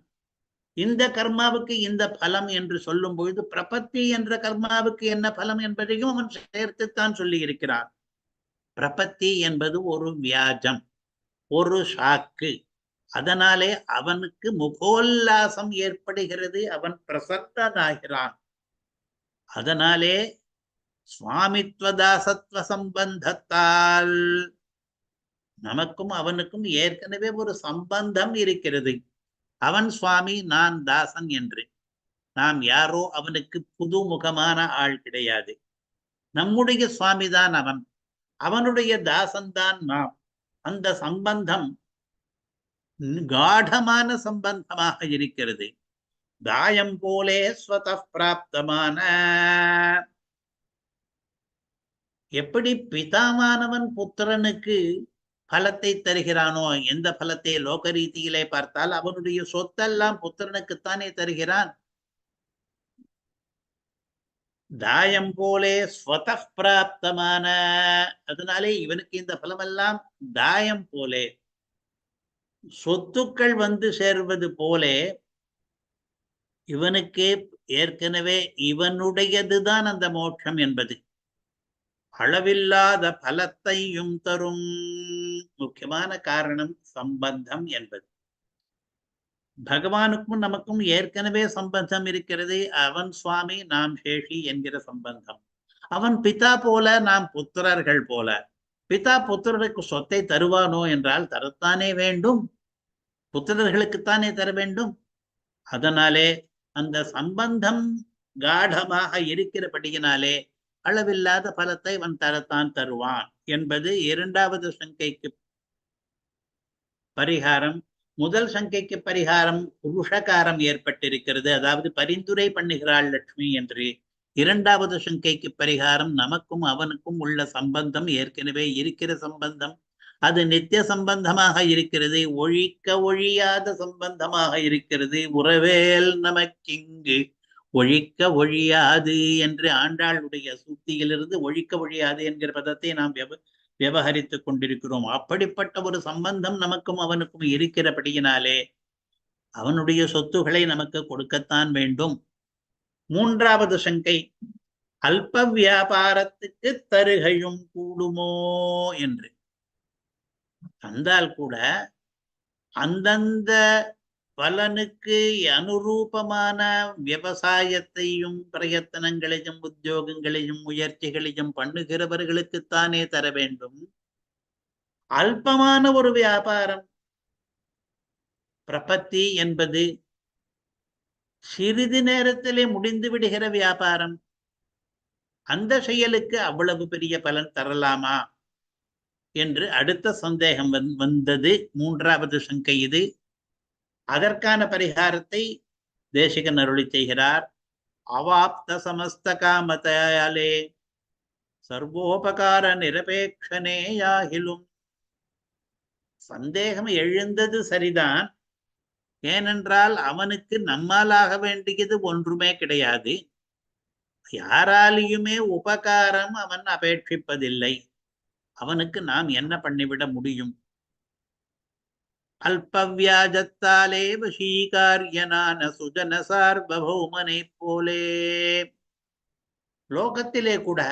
இந்த கர்மாவுக்கு இந்த பலம் என்று சொல்லும் பொழுது பிரபத்தி என்ற கர்மாவுக்கு என்ன பலம் என்பதையும் அவன் சேர்த்துத்தான் சொல்லி இருக்கிறான். பிரபத்தி என்பது ஒரு வியாஜம், ஒரு சாக்கு. அதனாலே அவனுக்கு முகோல்லாசம் ஏற்படுகிறது, அவன் பிரசன்னனாகிறான். அதனாலே சுவாமித்வதாசத்வ சம்பந்தத்தால் நமக்கும் அவனுக்கும் ஏற்கனவே ஒரு சம்பந்தம் இருக்கிறது. அவன் சுவாமி, நான் தாசன் என்று. நாம் யாரோ அவனுக்கு புதுமுகமான ஆள் கிடையாது. நம்முடைய சுவாமி தான் அவன், அவனுடைய தாசன் தான் நாம். அந்த சம்பந்தம் காடமான சம்பந்தமாக இருக்கிறது. தாயம் போலே ஸ்வத பிராப்தமான, எப்படி பிதாமானவன் புத்திரனுக்கு பலத்தை தருகிறானோ, எந்த பலத்தை லோக ரீதியிலே பார்த்தால் அவனுடைய சொத்தெல்லாம் புத்திரனுக்குத்தானே தருகிறான். தாயம் போலே ஸ்வத பிராப்தமான, அதனாலே இவனுக்கு இந்த பலமெல்லாம் தாயம் போலே, சொத்துக்கள் வந்து சேர்வது போலே இவனுக்கு ஏற்கனவே இவனுடையதுதான் அந்த மோட்சம் என்பது. அளவில்லாத பலத்தையும் தரும். முக்கியமான காரணம் சம்பந்தம் என்பது. பகவானுக்கும் நமக்கும் ஏற்கனவே சம்பந்தம் இருக்கிறது. அவன் சுவாமி, நாம் சேஷி என்கிற சம்பந்தம். அவன் பிதா போல, நாம் புத்திரர்கள் போல. பிதா புத்திரருக்கு சொத்தை தருவானோ என்றால் தரத்தானே வேண்டும், புத்திரர்களுக்குத்தானே தர வேண்டும். அதனாலே அந்த சம்பந்தம் காடமாக இருக்கிறபடியினாலே அளவில்லாத பலத்தை அவன் தரத்தான் தருவான் என்பது இரண்டாவது சங்கைக்கு பரிகாரம். முதல் சங்கைக்கு பரிகாரம் புருஷகாரம் ஏற்பட்டிருக்கிறது, அதாவது பரிந்துரை பண்ணுகிறாள் லட்சுமி என்று. இரண்டாவது சங்கைக்கு பரிகாரம் நமக்கும் அவனுக்கும் உள்ள சம்பந்தம் ஏற்கனவே இருக்கிற சம்பந்தம், அது நித்திய சம்பந்தமாக இருக்கிறது, ஒழிக்க ஒழியாத சம்பந்தமாக இருக்கிறது. உறவேல் நமக்கிங்கு ஒழிக்க ஒழியாது என்று ஆண்டாளுடைய சூக்தியிலிருந்து ஒழிக்க ஒழியாது என்கிற பதத்தை நாம் விவகரித்துக் கொண்டிருக்கிறோம். அப்படிப்பட்ட ஒரு சம்பந்தம் நமக்கும் அவனுக்கும் இருக்கிறபடியினாலே அவனுடைய சொத்துக்களை நமக்கு கொடுக்கத்தான் வேண்டும். மூன்றாவது சங்கை, அல்ப வியாபாரத்துக்கு தருகையும் கூடுமோ என்று. தந்தால் கூட அந்தந்த பலனுக்கு அனுரூபமான விவசாயத்தையும் பிரயத்தனங்களையும் உத்தியோகங்களையும் முயற்சிகளையும் பண்ணுகிறவர்களுக்குத்தானே தர வேண்டும். அல்பமான ஒரு வியாபாரம் பிரபத்தி என்பது சிறிது நேரத்திலே முடிந்து விடுகிற வியாபாரம், அந்த செயலுக்கு அவ்வளவு பெரிய பலன் தரலாமா என்று அடுத்த சந்தேகம் வந்தது. மூன்றாவது சங்கை இது. அதற்கான பரிகாரத்தை தேசிகன் அருளி செய்கிறார். அவாப்த சமஸ்த காமதயாலே சர்வோபகார நிரபேட்சனேயாகிலும். சந்தேகம் எழுந்தது சரிதான். ஏனென்றால் அவனுக்கு நம்மாலாக வேண்டியது ஒன்றுமே கிடையாது. யாராலையுமே உபகாரம் அவன் அபேட்சிப்பதில்லை. அவனுக்கு நாம் என்ன பண்ணிவிட முடியும்? அல்பவியாஜத்தாலே வசீகாரியனான சுஜன சார்வபௌமனை போலே. லோகத்திலே கூட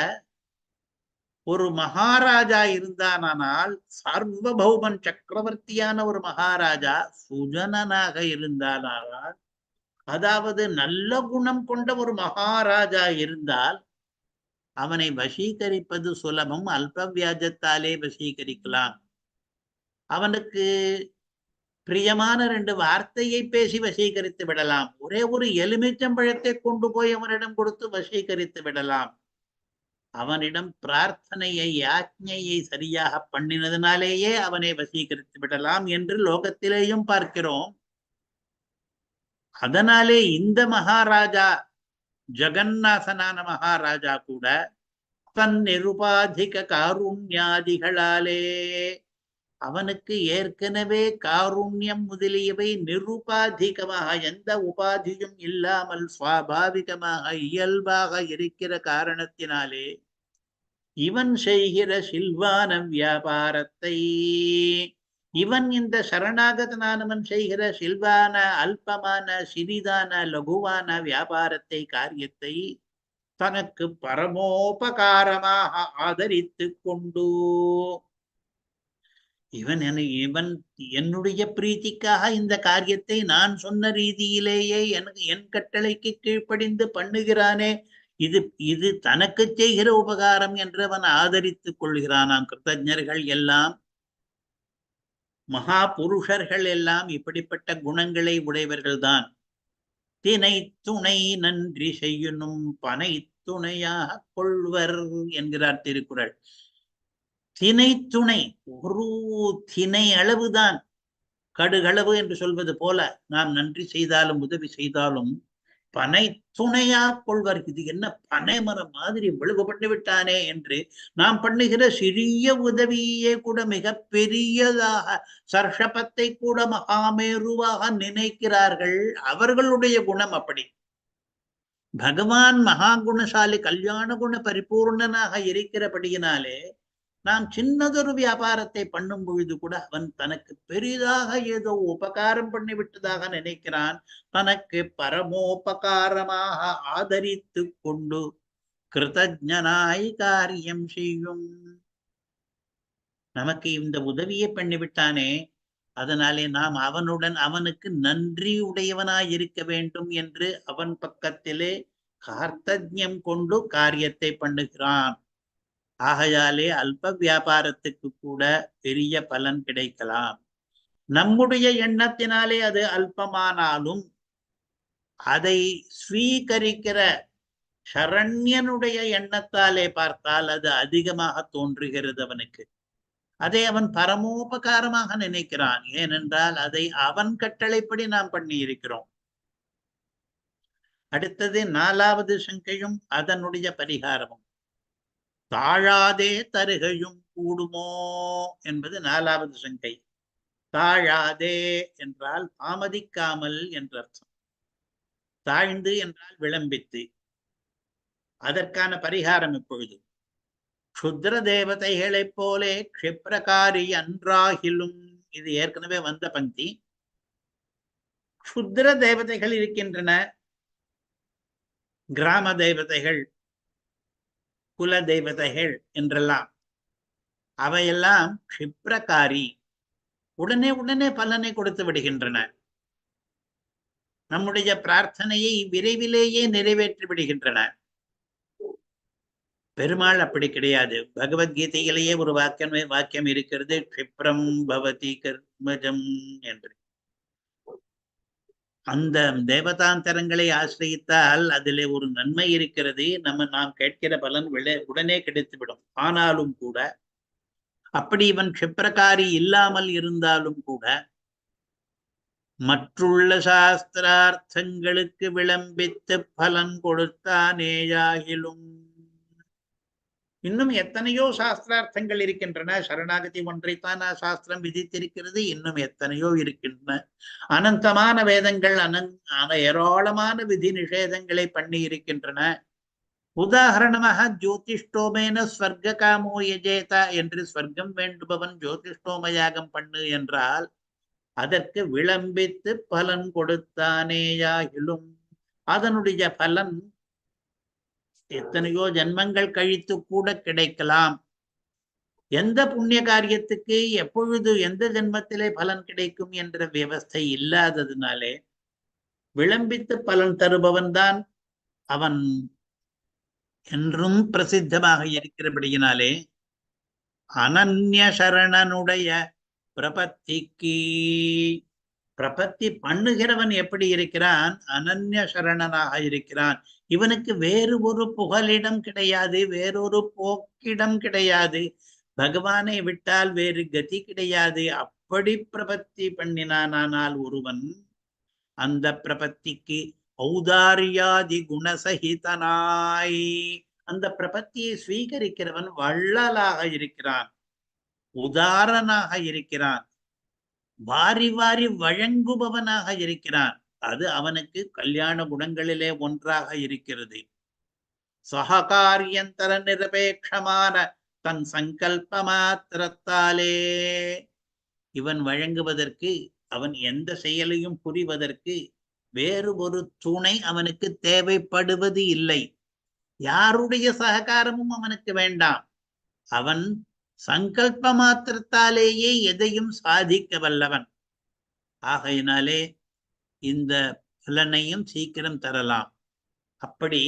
ஒரு மகாராஜா இருந்தானால், சார்வபௌமன் சக்கரவர்த்தியான ஒரு மகாராஜா சுஜனனாக இருந்தானால், அதாவது நல்ல குணம் கொண்ட ஒரு மகாராஜா இருந்தால் அவனை வசீகரிப்பது சுலபம். அல்பவியாஜத்தாலே வசீகரிக்கலாம். அவனுக்கு பிரியமான 2 வார்த்தையை பேசி வசீகரித்து விடலாம். ஒரே ஒரு எலுமிச்சம்பழத்தை கொண்டு போய் அவனிடம் கொடுத்து வசீகரித்து விடலாம். அவனிடம் பிரார்த்தனையை, யாஜ்ஞையை சரியாக பண்ணினதுனாலேயே அவனை வசீகரித்து விடலாம் என்று லோகத்திலேயும் பார்க்கிறோம். அதனாலே இந்த மகாராஜா, ஜெகநாதனான மகாராஜா கூட தன் நிருபாதிக காருண்யாதிகளாலே, அவனுக்கு ஏற்கனவே காருண்யம் முதலியவை நிருபாதிகமாக, எந்த உபாதியும் இல்லாமல் சுவாபாவிகமாக இயல்பாக இருக்கிற காரணத்தினாலே இவன் செய்கிற சில்வான வியாபாரத்தை, இவன் இந்த சரணாகதனானவன் செய்கிற சில்வான, அல்பமான, சிறிதான, லகுவான வியாபாரத்தை, காரியத்தை தனக்கு பரமோபகாரமாக ஆதரித்து கொண்டு, இவன் என்னுடைய பிரீத்திக்காக இந்த காரியத்தை நான் சொன்ன ரீதியிலேயே என் கட்டளைக்கு கீழ்ப்படிந்து பண்ணுகிறானே, இது தனக்கு செய்கிற உபகாரம் என்று அவன் ஆதரித்துக் கொள்கிறானாம். கிருத்தஜர்கள் எல்லாம், மகா புருஷர்கள் எல்லாம் இப்படிப்பட்ட குணங்களை உடையவர்கள்தான். தினை துணை நன்றி செய்யணும் பனை துணையாக கொள்வர் என்கிறார் திருக்குறள். தினை துணை, ஒரு தினை அளவுதான், கடுகளவு என்று சொல்வது போல நாம் நன்றி செய்தாலும் உதவி செய்தாலும் பனை துணையா கொள்வர். இது என்ன பனை மரம் மாதிரி விழுகப்பட்டு விட்டானே என்று நாம் பண்ணுகிற சிறிய உதவியே கூட மிக பெரியதாக, சர்ஷபத்தை கூட மகாமேருவாக நினைக்கிறார்கள். அவர்களுடைய குணம் அப்படி. பகவான் மகா குணசாலி, கல்யாண குண பரிபூர்ணனாக இருக்கிறபடியினாலே நாம் சின்னதொரு வியாபாரத்தை பண்ணும் பொழுது கூட அவன் தனக்கு பெரிதாக ஏதோ உபகாரம் பண்ணிவிட்டதாக நினைக்கிறான். தனக்கு பரமோபகாரமாக ஆதரித்து கொண்டு கிருதஜனாய் காரியம் செய்யும். நமக்கு இந்த உதவியை பண்ணிவிட்டானே, அதனாலே நாம் அவனுக்கு நன்றி உடையவனாய் இருக்க வேண்டும் என்று அவன் பக்கத்திலே கார்த்தஜ்யம் கொண்டு காரியத்தை பண்ணுகிறான். ஆகையாலே அல்ப வியாபாரத்துக்கு கூட பெரிய பலன் கிடைக்கலாம். நம்முடைய எண்ணத்தினாலே அது அல்பமானாலும் அதை ஸ்வீகரிக்கிற சரண்யனுடைய எண்ணத்தாலே பார்த்தால் அது அதிகமாக தோன்றுகிறது அவனுக்கு. அதை அவன் பரமோபகாரமாக நினைக்கிறான். ஏனென்றால் அதை அவன் கட்டளைப்படி நாம் பண்ணி இருக்கிறோம். அடுத்தது 4வது சங்கையும் அதனுடைய பரிகாரமும். தாழாதே தருகையும் கூடுமோ என்பது 4வது சங்கை. தாழாதே என்றால் தாமதிக்காமல் என்ற அர்த்தம். தாழ்ந்து என்றால் விளம்பித்து. அதற்கான பரிகாரம் இப்பொழுது, க்ஷுத்ர தேவதைகளைப் போலே க்ஷிப்ரகாரி அன்றாகிலும். இது ஏற்கனவே வந்த பங்கி. க்ஷுத்ர தேவதைகள் இருக்கின்றன, கிராம தேவதைகள், குல தெய்வதைகள் என்றெல்லாம். அவையெல்லாம் க்ஷிப்ரகாரி, உடனே பலனை கொடுத்து விடுகின்றன. நம்முடைய பிரார்த்தனையை விரைவிலேயே நிறைவேற்றி விடுகின்றன. பெருமாள் அப்படி கிடையாது. பகவத்கீதையிலேயே ஒரு வாக்கியம் இருக்கிறது, க்ஷிப்ரம் பவதி கர்மஜம் என்று. அந்த தேவதாந்தரங்களை ஆசிரியித்தால் அதிலே ஒரு நன்மை இருக்கிறது. நாம் கேட்கிற பலன் உடனே கிடைத்துவிடும். ஆனாலும் கூட அப்படி இவன் க்ஷிப்ரகாரி இல்லாமல் இருந்தாலும் கூட மற்றுள்ள சாஸ்திரார்த்தங்களுக்கு விளம்பித்து பலன் கொடுத்தானேயாகிலும் இன்னும் எத்தனையோ சாஸ்திரார்த்தங்கள் இருக்கின்றன. சரணாகதி ஒன்றைத்தான் சாஸ்திரம் விதித்திருக்கிறது. இன்னும் எத்தனையோ இருக்கின்றன. அனந்தமான வேதங்கள் ஏராளமான விதி நிஷேதங்களை பண்ணி இருக்கின்றன. உதாரணமாக ஜோதிஷ்டோமேன ஸ்வர்க காமோ யஜேதா என்று ஸ்வர்க்கம் வேண்டுபவன் ஜோதிஷ்டோம யாகம் பண்ணு என்றால் அதற்கு விளம்பித்து பலன் கொடுத்தானேயாகிலும் அதனுடைய பலன் எத்தனையோ ஜன்மங்கள் கழித்து கூட கிடைக்கலாம். எந்த புண்ணிய காரியத்துக்கு எப்பொழுது எந்த ஜென்மத்திலே பலன் கிடைக்கும் என்ற வியவஸ்தை இல்லாததுனாலே விளம்பித்து பலன் தருபவன் தான் அவன் என்றும் பிரசித்தமாக இருக்கிறபடியினாலே அனன்ய சரணனுடைய பிரபத்திக்கு பிரபத்தி பண்ணுகிறவன் எப்படி இருக்கிறான்? அனன்ய சரணனாக இருக்கிறான். இவனுக்கு வேறு ஒரு புகலிடம் கிடையாது, வேறொரு போக்கிடம் கிடையாது. பகவானை விட்டால் வேறு கதி கிடையாது. அப்படி பிரபத்தி பண்ணினானால் ஒருவன் அந்த பிரபத்திக்கு ஔதாரியாதி குணசகிதனாய் அந்த பிரபத்தியை ஸ்வீகரிக்கிறவன் வள்ளலாக இருக்கிறான், உதாரணனாக இருக்கிறான், வாரி வாரி வழங்குபவனாக இருக்கிறான். அது அவனுக்கு கல்யாண குணங்களிலே ஒன்றாக இருக்கிறது. சககாரியந்தர நிரபேட்சமான தன் சங்கல்ப மாத்திரத்தாலே இவன் வழங்குவதற்கு, அவன் எந்த செயலையும் புரிவதற்கு வேறு ஒரு துணை அவனுக்கு தேவைப்படுவது இல்லை. யாருடைய சககாரமும் அவனுக்கு வேண்டாம். அவன் சங்கல்ப மாத்திரத்தாலேயே எதையும் சாதிக்க வல்லவன். ஆகையினாலே இந்த பலனையும் சீக்கிரம் தரலாம். அப்படி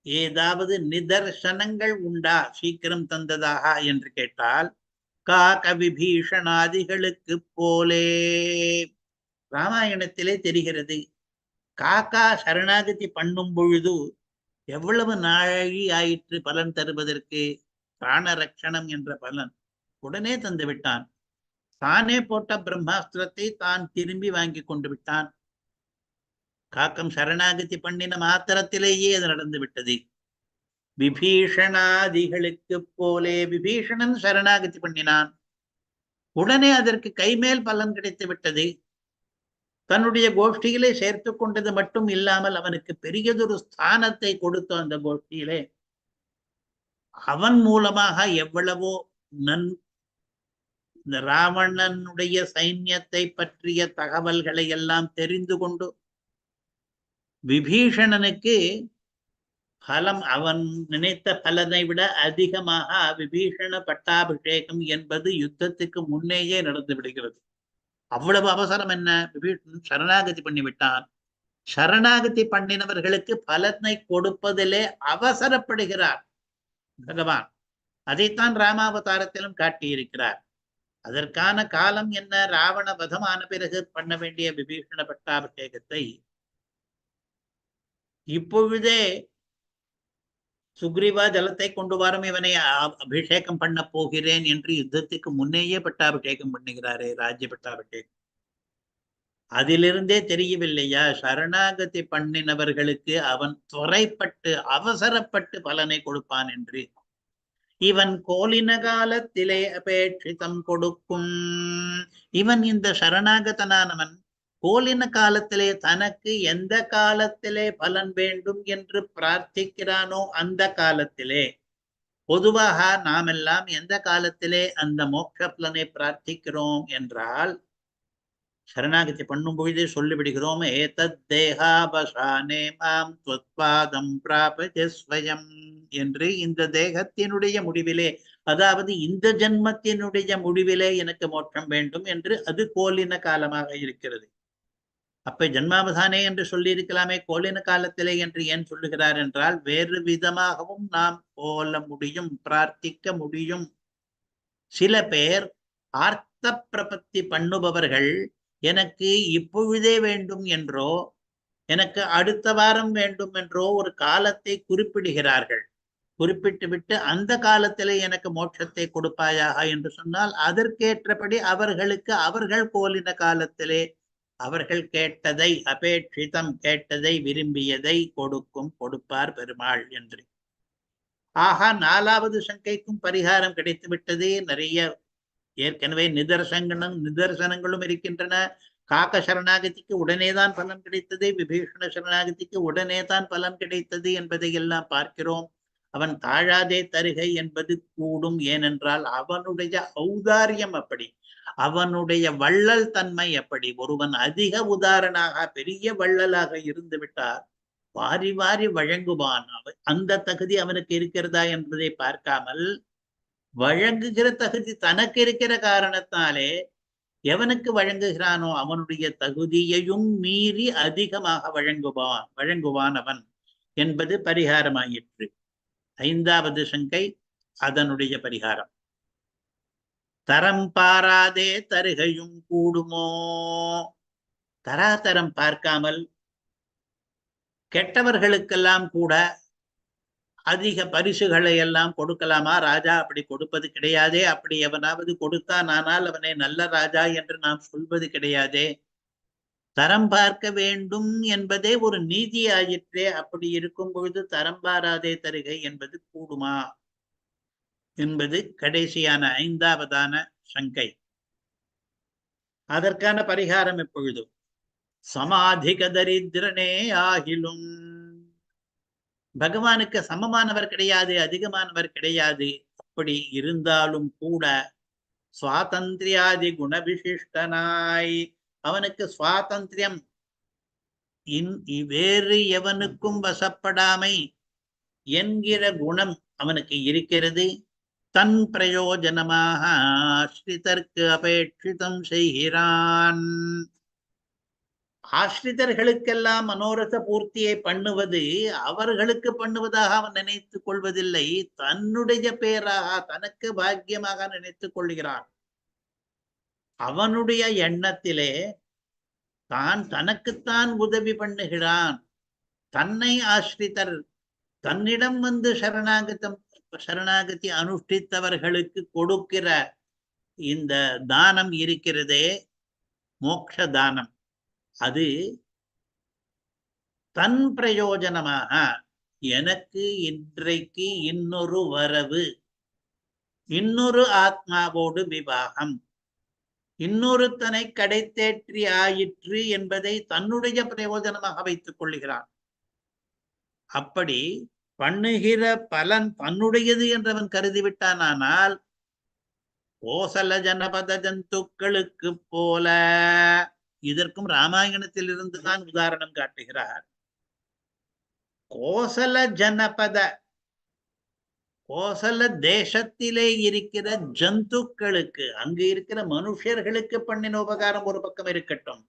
ஏதாவது நிதர்சனங்கள் உண்டா சீக்கிரம் தந்ததாக என்று கேட்டால் காக விபீஷணாதிகளுக்கு போலே ராமாயணத்திலே தெரிகிறது. காக்கா சரணாகதி பண்ணும் பொழுது எவ்வளவு நாழி ஆயிற்று பலன் தருவதற்கு. பிராண ரட்சணம் என்ற பலன் உடனே தந்து விட்டான். தானே போட்ட பிரம்மாஸ்திரத்தை தான் திரும்பி வாங்கி கொண்டு விட்டான். காக்கம் சரணாகதி பண்ணின மாத்திரத்திலேயே அது நடந்து விட்டது. விபீஷணாதிகளுக்கு போலே விபீஷணன் சரணாகதி பண்ணினான், உடனே அதற்கு கைமேல் பலன் கிடைத்து விட்டது. தன்னுடைய கோஷ்டியிலே சேர்த்து கொண்டது மட்டும் இல்லாமல் அவனுக்கு பெரியதொரு ஸ்தானத்தை கொடுத்து அந்த கோஷ்டியிலே அவன் மூலமாக எவ்வளவோ இந்த ராவணனுடைய சைன்யத்தை பற்றிய தகவல்களை எல்லாம் தெரிந்து கொண்டு விபீஷணனுக்கு பலம், அவன் நினைத்த பலனை விட அதிகமாக விபீஷண பட்டாபிஷேகம் என்பது யுத்தத்துக்கு முன்னேயே நடந்து விடுகிறது. அவ்வளவு அவசரம் என்ன? விபீஷணன் சரணாகதி பண்ணிவிட்டான். சரணாகதி பண்ணினவர்களுக்கு பலனை கொடுப்பதிலே அவசரப்படுகிறார் பகவான். அதைத்தான் ராமாவதாரத்திலும் காட்டியிருக்கிறார். அதற்கான காலம் என்ன? ராவண வதமான பிறகு பண்ண வேண்டிய விபீஷண பட்டாபிஷேகத்தை இப்பொழுதே சுக்ரீவா ஜலத்தை கொண்டு வரும், இவனை அபிஷேகம் பண்ண போகிறேன் என்று யுத்தத்துக்கு முன்னேயே பட்டாபிஷேகம் பண்ணுகிறாரே, ராஜ்ய பட்டாபிஷேகம். அதிலிருந்தே தெரியவில்லையா சரணாகதி பண்ணினவர்களுக்கு அவன் துறைப்பட்டு அவசரப்பட்டு பலனை கொடுப்பான் என்று. இவன் கோலின காலத்திலே அபேட்சிதம் கொடுக்கும். இவன் இந்த சரணாகதனானவன் கோலின காலத்திலே தனக்கு எந்த காலத்திலே பலன் வேண்டும் என்று பிரார்த்திக்கிறானோ அந்த காலத்திலே, பொதுவாக நாம் எல்லாம் எந்த காலத்திலே அந்த மோட்ச பலனை பிரார்த்திக்கிறோம் என்றால் சரணாகதி பண்ணும் பொழுதே சொல்லிவிடுகிறோம், ஏதத் தேகாபசானே மாம் த்வத்பாதம் பிராபஜஸ்வயம் என்று. இந்த தேகத்தினுடைய முடிவிலே, அதாவது இந்த ஜென்மத்தினுடைய முடிவிலே எனக்கு மோட்சம் வேண்டும் என்று அது கோலின காலமாக இருக்கிறது. அப்ப ஜன்மாவதானே என்று சொல்லி இருக்கலாமே, கோலின காலத்திலே என்று ஏன் சொல்லுகிறார் என்றால் வேறு விதமாகவும் நாம் போல முடியும், பிரார்த்திக்க முடியும். சில பேர் ஆர்த்த பிரபத்தி பண்ணுபவர்கள் எனக்கு இப்பொழுதே வேண்டும் என்றோ எனக்கு அடுத்த வாரம் வேண்டும் என்றோ ஒரு காலத்தை குறிப்பிடுகிறார்கள். குறிப்பிட்டு விட்டு அந்த காலத்திலே எனக்கு மோட்சத்தை கொடுப்பாயாக என்று சொன்னால் அதற்கேற்றபடி அவர்களுக்கு அவர்கள் கோலின காலத்திலே அவர்கள் கேட்டதை அபேட்சிதம் கேட்டதை விரும்பியதை கொடுப்பார் பெருமாள் என்று. ஆகா, 4வது சங்கைக்கும் பரிகாரம் கிடைத்து விட்டது. நிறைய ஏற்கனவே நிதர்சனங்களும் இருக்கின்றன. காக்க சரணாகதிக்கு உடனேதான் பலன் கிடைத்தது, விபீஷண சரணாகதிக்கு உடனேதான் பலன் கிடைத்தது என்பதை எல்லாம் பார்க்கிறோம். அவன் தாழாதே தருகை என்பது கூடும். ஏனென்றால் அவனுடைய ஔதாரியம் அப்படி, அவனுடைய வள்ளல் தன்மை அப்படி. ஒருவன் அதிக உதாரணாக பெரிய வள்ளலாக இருந்து விட்டார் வாரி வாரி வழங்குவான். அந்த தகுதி அவனுக்கு இருக்கிறதா என்பதை பார்க்காமல் வழங்குகிற தகுதி தனக்கு இருக்கிற காரணத்தாலே எவனுக்கு வழங்குகிறானோ அவனுடைய தகுதியையும் மீறி அதிகமாக வழங்குவான் அவன் என்பது பரிகாரமாயிற்று. 5வது சங்கை அதனுடைய பரிகாரம். தரம் பாராதே தருகையும் கூடுமோ. தராதரம் பார்க்காமல் கெட்டவர்களுக்கெல்லாம் கூட அதிக பரிசுகளை எல்லாம் கொடுக்கலாமா? ராஜா அப்படி கொடுப்பது கிடையாதே. அப்படி எவனாவது கொடுத்தான் ஆனால் அவனை நல்ல ராஜா என்று நாம் சொல்வது கிடையாதே. தரம் பார்க்க வேண்டும் என்பதே ஒரு நீதி ஆயிற்றே. அப்படி இருக்கும் பொழுது தரம் பாராதே தருகை என்பது கூடுமா என்பது கடைசியான 5வதான சங்கை. அதற்கான பரிகாரம் எப்பொழுது? சமாதிக தரித்திரனே ஆகிலும். பகவானுக்கு சமமானவர் கிடையாது, அதிகமானவர் கிடையாது. அப்படி இருந்தாலும் கூட சுவாதந்திரியாதி குணவிசிஷ்டனாய் அவனுக்கு சுவாதந்திரியம் வேறு எவனுக்கும் வசப்படாமை என்கிற குணம் அவனுக்கு இருக்கிறது. தன் பிரயோஜனமாக ஆஸ்ரிதர்க்கு அபேட்சிதம் செய்கிறான். ஆஸ்ரிதர்களுக்கெல்லாம் மனோரத பூர்த்தியை பண்ணுவது அவர்களுக்கு பண்ணுவதாக அவன் நினைத்துக் கொள்வதில்லை. தன்னுடைய பேராக தனக்கு பாக்கியமாக நினைத்துக் கொள்கிறான். அவனுடைய எண்ணத்திலே தான் தனக்குத்தான் உதவி பண்ணுகிறான். தன்னை ஆஸ்ரிதர் தன்னிடம் வந்து சரணாகதி அனுஷ்டித்தவர்களுக்கு கொடுக்கிற இந்த தானம் இருக்கிறதே, மோட்ச தானம், அது தன் பிரயோஜனமாக எனக்கு இன்றைக்கு இன்னொரு வரவு, இன்னொரு ஆத்மாவோடு விவாகம், இன்னொருத்தனை கடைத்தேற்றி ஆயிற்று என்பதை தன்னுடைய பிரயோஜனமாக வைத்துக் கொள்கிறான். அப்படி பண்ணுகிற பலன் தன்னுடையது என்றவன் கருதிவிட்டானால் கோசல ஜனபத ஜந்துக்களுக்கு போல, இதற்கும் ராமாயணத்தில் இருந்துதான் உதாரணம் காட்டுகிறார். கோசல ஜனபத, கோசல தேசத்திலே இருக்கிற ஜந்துக்களுக்கு, அங்கு இருக்கிற மனுஷர்களுக்கு பண்ணின உபகாரம் ஒரு பக்கம் இருக்கட்டும்,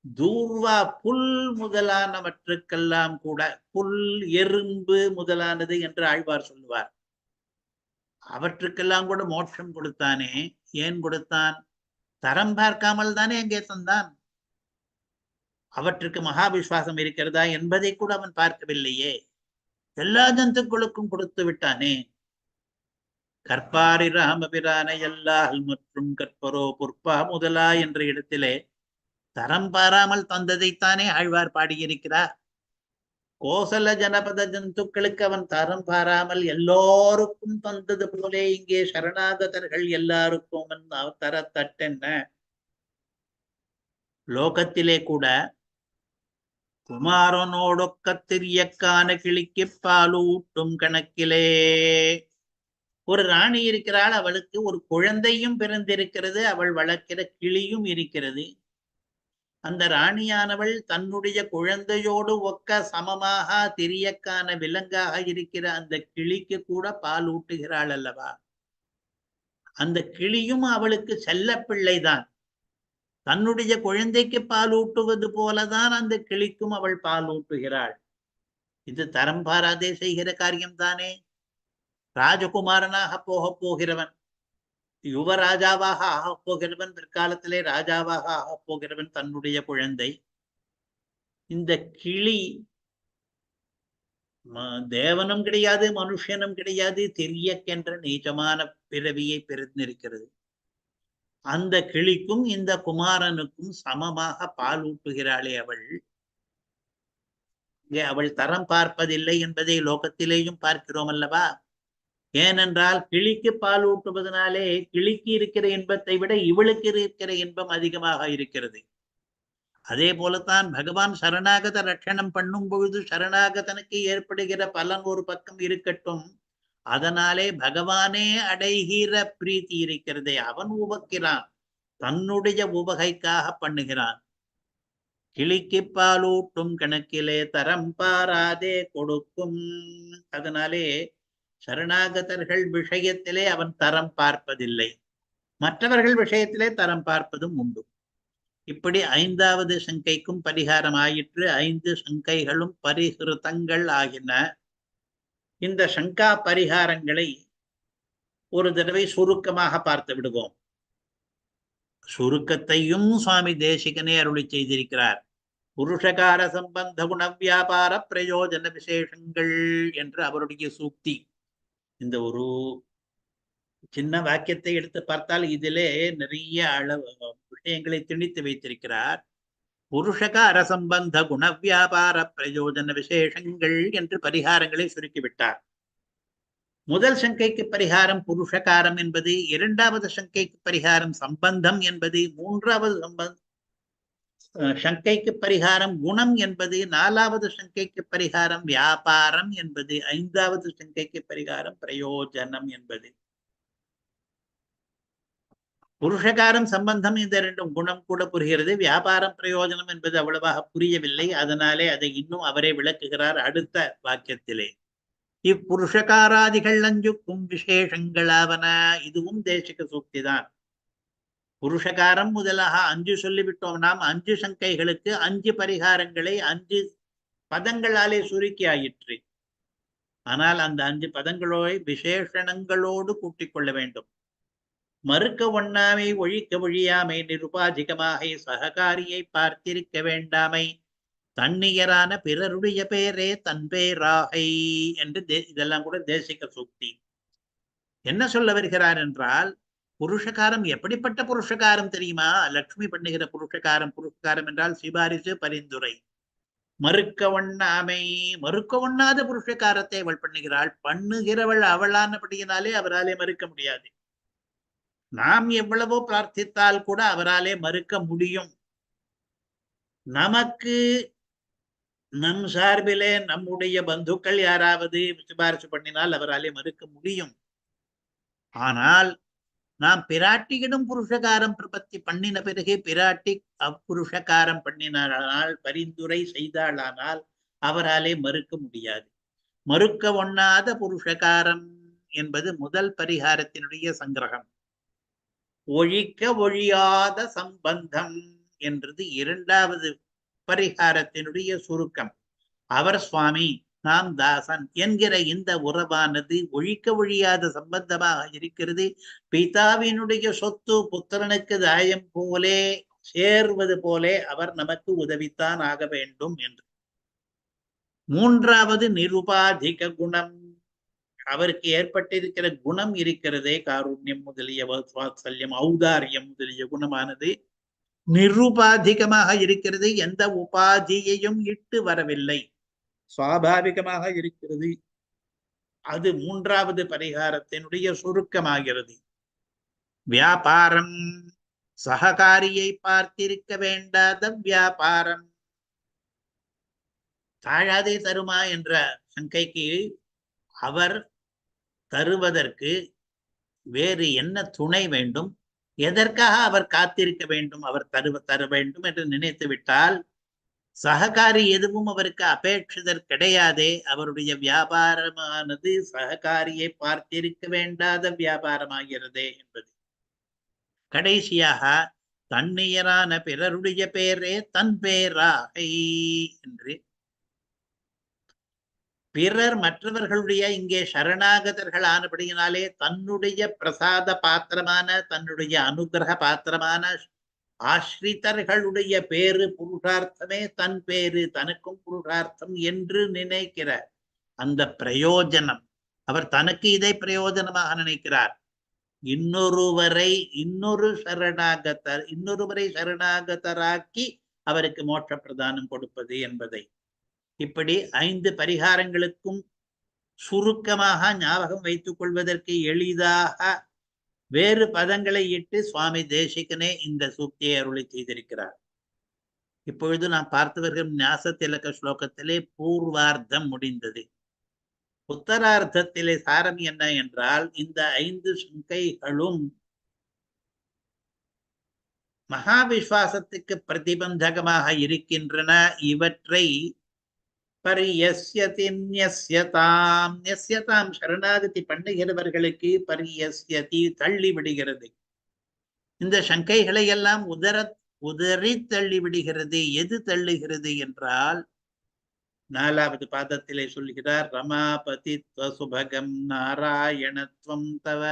தூர்வா புல் முதலானவற்றுக்கெல்லாம் கூட, புல் எறும்பு முதலானது என்று ஆழ்வார் சொல்லுவார், அவற்றுக்கெல்லாம் கூட மோட்சம் கொடுத்தானே. ஏன் கொடுத்தான்? தரம் பார்க்காமல் தானே அங்கே தந்தான். அவற்றுக்கு மகாவிஸ்வாசம் இருக்கிறதா என்பதை கூட அவன் பார்க்கவில்லையே. எல்லா ஜந்துக்களுக்கும் கொடுத்து விட்டானே. கற்பாரி ராமபிரான எல்லால் மற்றும் கற்பரோ புற்பா முதலா என்ற இடத்திலே தரம் பாராமல் தந்ததைத்தானே ஆழ்வார் பாடியிருக்கிறார். கோசல ஜனபத ஜந்துக்களுக்கு அவன் தரம் பாராமல் எல்லோருக்கும் தந்தது போலே இங்கே சரணாகதர்கள் எல்லாருக்கும் தரத்தட்டென்ன. லோகத்திலே கூட குமாரனோடொக்கத்திரியக்கான கிளிக்கு பாலூட்டும் கணக்கிலே ஒரு ராணி இருக்கிறாள். அவளுக்கு ஒரு குழந்தையும் பிறந்திருக்கிறது, அவள் வளர்க்கிற கிளியும் இருக்கிறது. அந்த ராணியானவள் தன்னுடைய குழந்தையோடு ஒக்க சமமாக திரியக்கான விலங்காக இருக்கிற அந்த கிளிக்கு கூட பால் ஊட்டுகிறாள் அல்லவா. அந்த கிளியும் அவளுக்கு செல்ல பிள்ளைதான். தன்னுடைய குழந்தைக்கு பால் ஊட்டுவது போலதான் அந்த கிளிக்கும் அவள் பால் ஊட்டுகிறாள். இது தரம் பாராதே செய்கிற காரியம்தானே. ராஜகுமாரனாக போகிறவன் யுவராஜாவாக ஆகப் போகிறவன், பிற்காலத்திலே ராஜாவாக ஆகப் போகிறவன் தன்னுடைய குழந்தை. இந்த கிளி தேவனும் கிடையாது, மனுஷனும் கிடையாது, தெரியக்கென்ற நீச்சமான பிறவியை பிறந்திருக்கிறது. அந்த கிளிக்கும் இந்த குமாரனுக்கும் சமமாக பால் ஊட்டுகிறாளே அவள். அவள் தரம் பார்ப்பதில்லை என்பதை லோகத்திலேயும் பார்க்கிறோம் அல்லவா? ஏனென்றால் கிளிக்கு பால் ஊட்டுவதனாலே கிளிக்கு இருக்கிற இன்பத்தை விட இவளுக்கு இருக்கிற இன்பம் அதிகமாக இருக்கிறது. அதே போலத்தான் பகவான் சரணாகத ரட்சணம் பண்ணும் பொழுது சரணாகதனுக்கு ஏற்படுகிற பலன் ஒரு பக்கம் இருக்கட்டும், அதனாலே பகவானே அடைகிற பிரீத்தி இருக்கிறதே, அவன் உபக்கிறான், தன்னுடைய உபகைக்காக பண்ணுகிறான். கிளிக்கு பாலூட்டும் கணக்கிலே தரம் பாராதே கொடுக்கும். அதனாலே சரணாகதர்கள் விஷயத்திலே அவன் தரம் பார்ப்பதில்லை, மற்றவர்கள் விஷயத்திலே தரம் பார்ப்பதும் உண்டு. இப்படி 5வது சங்கைக்கும் பரிகாரம் ஆயிற்று. 5 சங்கைகளும் பரிகிருதங்கள் ஆகின. இந்த சங்கா பரிகாரங்களை ஒரு தடவை சுருக்கமாக பார்த்து விடுவோம். சுருக்கத்தையும் சுவாமி தேசிகனே அருளி செய்திருக்கிறார். புருஷகார சம்பந்த குண வியாபார பிரயோஜன விசேஷங்கள் என்று அவருடைய சூக்தி. இந்த ஒரு சின்ன வாக்கியத்தை எடுத்து பார்த்தால் இதிலே நிறைய விஷயங்களை திணித்து வைத்திருக்கிறார். புருஷகார சம்பந்த குண வியாபார பிரயோஜன விசேஷங்கள் என்று பரிகாரங்களை சுருக்கிவிட்டார். முதல் சங்கைக்கு பரிகாரம் புருஷகாரம் என்பது, 2வது சங்கைக்கு பரிகாரம் சம்பந்தம் என்பது, 3வது சங்கைக்கு பரிகாரம் குணம் என்பது, 4வது சங்கைக்கு பரிகாரம் வியாபாரம் என்பது, 5வது சங்கைக்கு பரிகாரம் பிரயோஜனம் என்பது. புருஷகாரம் சம்பந்தம் இந்த 2 குணம் கூட புரிகிறது. வியாபாரம் பிரயோஜனம் என்பது அவ்வளவாக புரியவில்லை. அதனாலே அதை இன்னும் அவரே விளக்குகிறார் அடுத்த வாக்கியத்திலே. இப்புருஷகாராதிகள் 5க்கும் விசேஷங்களாவன. இதுவும் தேசிக சூக்திதான். புருஷகாரம் முதலாக 5 சொல்லிவிட்டோம். நாம் 5 சங்கைகளுக்கு 5 பரிகாரங்களை 5 பதங்களாலே சுருக்கி ஆயிற்று. ஆனால் அந்த 5 பதங்களோடு விசேஷணங்களோடு கூட்டிக் கொள்ள வேண்டும். மறுக்க ஒண்ணாமை, ஒழிக்க ஒழியாமை, நிருபாதிகமாக சககாரியை பார்த்திருக்க வேண்டாமை, தன்னியரான பிறருடைய பேரே தன் பேராகை என்று இதெல்லாம் கூட தேசிக சூக்தி. என்ன சொல்ல வருகிறார் என்றால், புருஷகாரம் எப்படிப்பட்ட புருஷகாரம் தெரியுமா? லட்சுமி பண்ணுகிற புருஷகாரம். புருஷகாரம் என்றால் சிபாரிசு, பரிந்துரை. மறுக்க ஒண்ணாமை, மறுக்க ஒண்ணாத புருஷகாரத்தை அவள் பண்ணுகிறாள். பண்ணுகிறவள் அவளானபடியினாலே அவராலே மறுக்க முடியாது. நாம் எவ்வளவோ பிரார்த்தித்தால் கூட அவராலே மறுக்க முடியும். நமக்கு நம் சார்பிலே நம்முடைய பந்துக்கள் யாராவது சிபாரிசு பண்ணினால் அவராலே மறுக்க முடியும். ஆனால் நாம் பிராட்டியிடம் புருஷகாரம் பிரபத்தி பண்ணின பிறகு பிராட்டி அப்புருஷகாரம் பண்ணினால், பரிந்துரை செய்தாளானால் அவராலே மறுக்க முடியாது. மறுக்க ஒண்ணாத புருஷகாரம் என்பது முதல் பரிகாரத்தினுடைய சங்கிரகம். ஒழிக்க ஒழியாத சம்பந்தம் என்றது 2வது பரிகாரத்தினுடைய சுருக்கம். அவர் சுவாமி, நாம் தாசன் என்கிற இந்த உறவானது ஒழிக்க ஒழியாத சம்பந்தமாக இருக்கிறது. பிதாவினுடைய சொத்து புத்திரனுக்கு தாயம் போலே சேர்வது போலே அவர் நமக்கு உதவித்தான் ஆக வேண்டும் என்று. 3வது நிருபாதிக குணம். அவருக்கு ஏற்பட்டிருக்கிற குணம் இருக்கிறதே, காருண்யம் முதலிய வாத்சல்யம், ஔதாரியம் முதலிய குணமானது நிருபாதிகமாக இருக்கிறது. எந்த உபாதியையும் இட்டு வரவில்லை, சுவாபாவிகமாக இருக்கிறது. அது 3வது பரிகாரத்தினுடைய சுருக்கமாகிறது. வியாபாரம், சககாரியை பார்த்திருக்க வேண்டாத வியாபாரம். தாழாதே தருமா என்ற சங்கைக்கு அவர் தருவதற்கு வேறு என்ன துணை வேண்டும்? எதற்காக அவர் காத்திருக்க வேண்டும்? அவர் தர வேண்டும் என்று நினைத்து விட்டால் சககாரி எதுவும் அவருக்கு அபேட்சிதர் கிடையாதே. அவருடைய வியாபாரமானது சககாரியை பார்த்திருக்க வேண்டாத வியாபாரமாகிறதே என்பது. கடைசியாக தன்னியரான பிறருடைய பேரே தன் பேராகை என்று, பிறர் மற்றவர்களுடைய இங்கே சரணாகதர்கள் ஆனபடியினாலே தன்னுடைய பிரசாத பாத்திரமான தன்னுடைய அனுகிரக பாத்திரமான ஆஸ்ரிதர்களுடைய பேரு புருஷார்த்தமே தன் பேரு தனக்கும் புருஷார்த்தம் என்று நினைக்கிற அந்த பிரயோஜனம், அவர் தனக்கு இதை பிரயோஜனமாக நினைக்கிறார். இன்னொருவரை சரணாகதராக்கி அவருக்கு மோட்ச பிரதானம் கொடுப்பது என்பதை இப்படி 5 பரிகாரங்களுக்கும் சுருக்கமாக ஞாபகம் வைத்துக் கொள்வதற்கு எளிதாக வேறு பதங்களை இட்டு சுவாமி தேசிகனே இந்த சூக்தியை அருளி செய்திருக்கிறார். இப்பொழுது நாம் பார்த்து வருகிற ஞாச திலக ஸ்லோகத்திலே பூர்வார்த்தம் முடிந்தது. உத்தரார்த்தத்திலே சாரம் என்ன என்றால், இந்த 5 சங்கைகளும் மகாவிஸ்வாசத்துக்கு பிரதிபந்தகமாக இருக்கின்றன. இவற்றை பரியஸ்யதாம் சரணாகதி பண்ணுகிறவர்களுக்கு பரியஸ்யதி தள்ளி விடுகிறது. இந்த சங்கைகளை எல்லாம் உதறி தள்ளி விடுகிறது. எது தள்ளுகிறது என்றால், 4வது பாதத்திலே சொல்கிறார், ரமாபதி சுபகம் நாராயணத்வம் தவ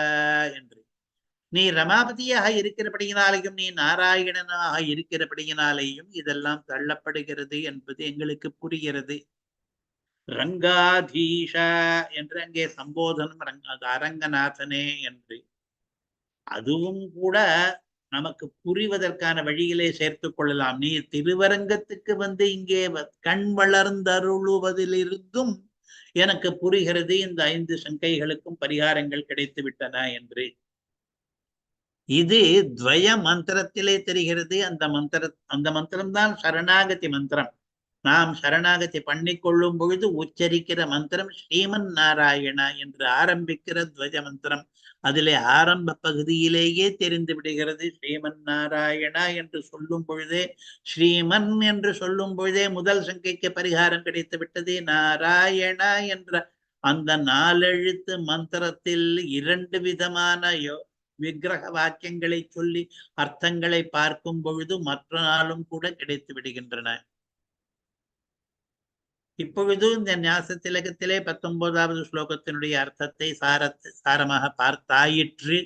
என்று. நீ ரமாபதியாக இருக்கிறபடியினாலேயும் நீ நாராயணனாக இருக்கிறபடியினாலேயும் இதெல்லாம் தள்ளப்படுகிறது என்பது எங்களுக்கு புரிகிறது. ரங்காதீஷா என்று அங்கே சம்போதனம் அரங்கநாதனே என்று, அதுவும் கூட நமக்கு புரிவதற்கான வழியிலே சேர்த்துக் கொள்ளலாம். நீ திருவரங்கத்துக்கு வந்து இங்கே கண் வளர்ந்தருளுவதிலிருந்தும் எனக்கு புரிகிறது இந்த 5 சங்கைகளுக்கும் பரிகாரங்கள் கிடைத்து விட்டன என்று. இது துவய மந்திரத்திலே தெரிகிறது. அந்த மந்திரம்தான் சரணாகதி மந்திரம். நாம் சரணாகதி பண்ணிக்கொள்ளும் பொழுது உச்சரிக்கிற மந்திரம் ஸ்ரீமன் நாராயணா என்று ஆரம்பிக்கிற துவஜ மந்திரம். அதிலே ஆரம்ப பகுதியிலேயே தெரிந்து விடுகிறது. ஸ்ரீமன் நாராயணா என்று சொல்லும் பொழுதே, ஸ்ரீமன் என்று சொல்லும் பொழுதே முதல் சங்கைக்கு பரிகாரம் கிடைத்து விட்டது. நாராயணா என்ற அந்த 4 எழுத்து மந்திரத்தில் 2 விதமான விக்கிரக வாக்கியங்களை சொல்லி அர்த்தங்களை பார்க்கும் பொழுது மற்ற நாளும் கூட கிடைத்து விடுகின்றன. இப்பொழுது இந்த ஞாச திலகத்திலே 19வது ஸ்லோகத்தினுடைய அர்த்தத்தை சாரமாக பார்த்தாயிற்று.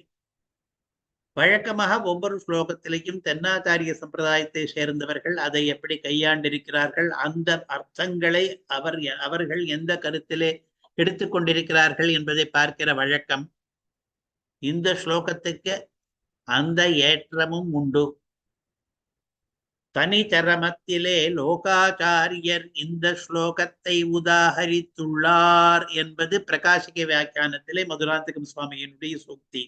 வழக்கமாக ஒவ்வொரு ஸ்லோகத்திலேயும் தென்னாச்சாரிய சம்பிரதாயத்தை சேர்ந்தவர்கள் அதை எப்படி கையாண்டிருக்கிறார்கள், அந்த அர்த்தங்களை அவர்கள் எந்த கருத்திலே எடுத்துக்கொண்டிருக்கிறார்கள் என்பதை பார்க்கிற வழக்கம். இந்த ஸ்லோகத்துக்கு அந்த ஏற்றமும் உண்டு. தனி சரமத்திலே லோகாச்சாரியர் இந்த ஸ்லோகத்தை உதாகரித்துள்ளார் என்பது பிரகாசிக வியாக்கியானத்திலே மதுராந்தகம் சுவாமியினுடைய சூக்தி.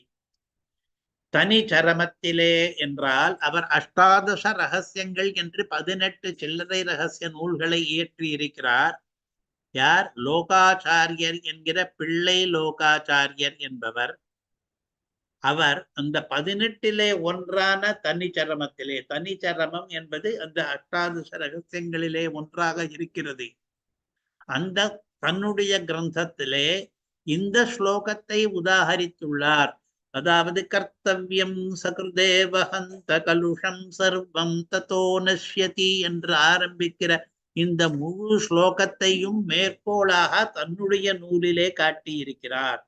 தனி சரமத்திலே என்றால் அவர் அஷ்டாதச ரகசியங்கள் என்று 18 சில்லறை ரகசிய நூல்களை இயற்றி இருக்கிறார். யார்? லோகாச்சாரியர் என்கிற பிள்ளை லோகாச்சாரியர் என்பவர். அவர் அந்த 18லே ஒன்றான தனிச்சரமத்திலே, தனிச்சரமம் என்பது அந்த அஷ்டாதச ரகசியங்களிலே ஒன்றாக இருக்கிறது. அந்த தன்னுடைய கிரந்தத்திலே இந்த ஸ்லோகத்தை உதாகரித்துள்ளார். அதாவது கர்த்தவ்யம் சகிருதேவஹந்த கலுஷம் சர்வம் ததோ நஷ்யதி என்று ஆரம்பிக்கிற இந்த முழு ஸ்லோகத்தையும் மேற்கோளாக தன்னுடைய நூலிலே காட்டியிருக்கிறார்.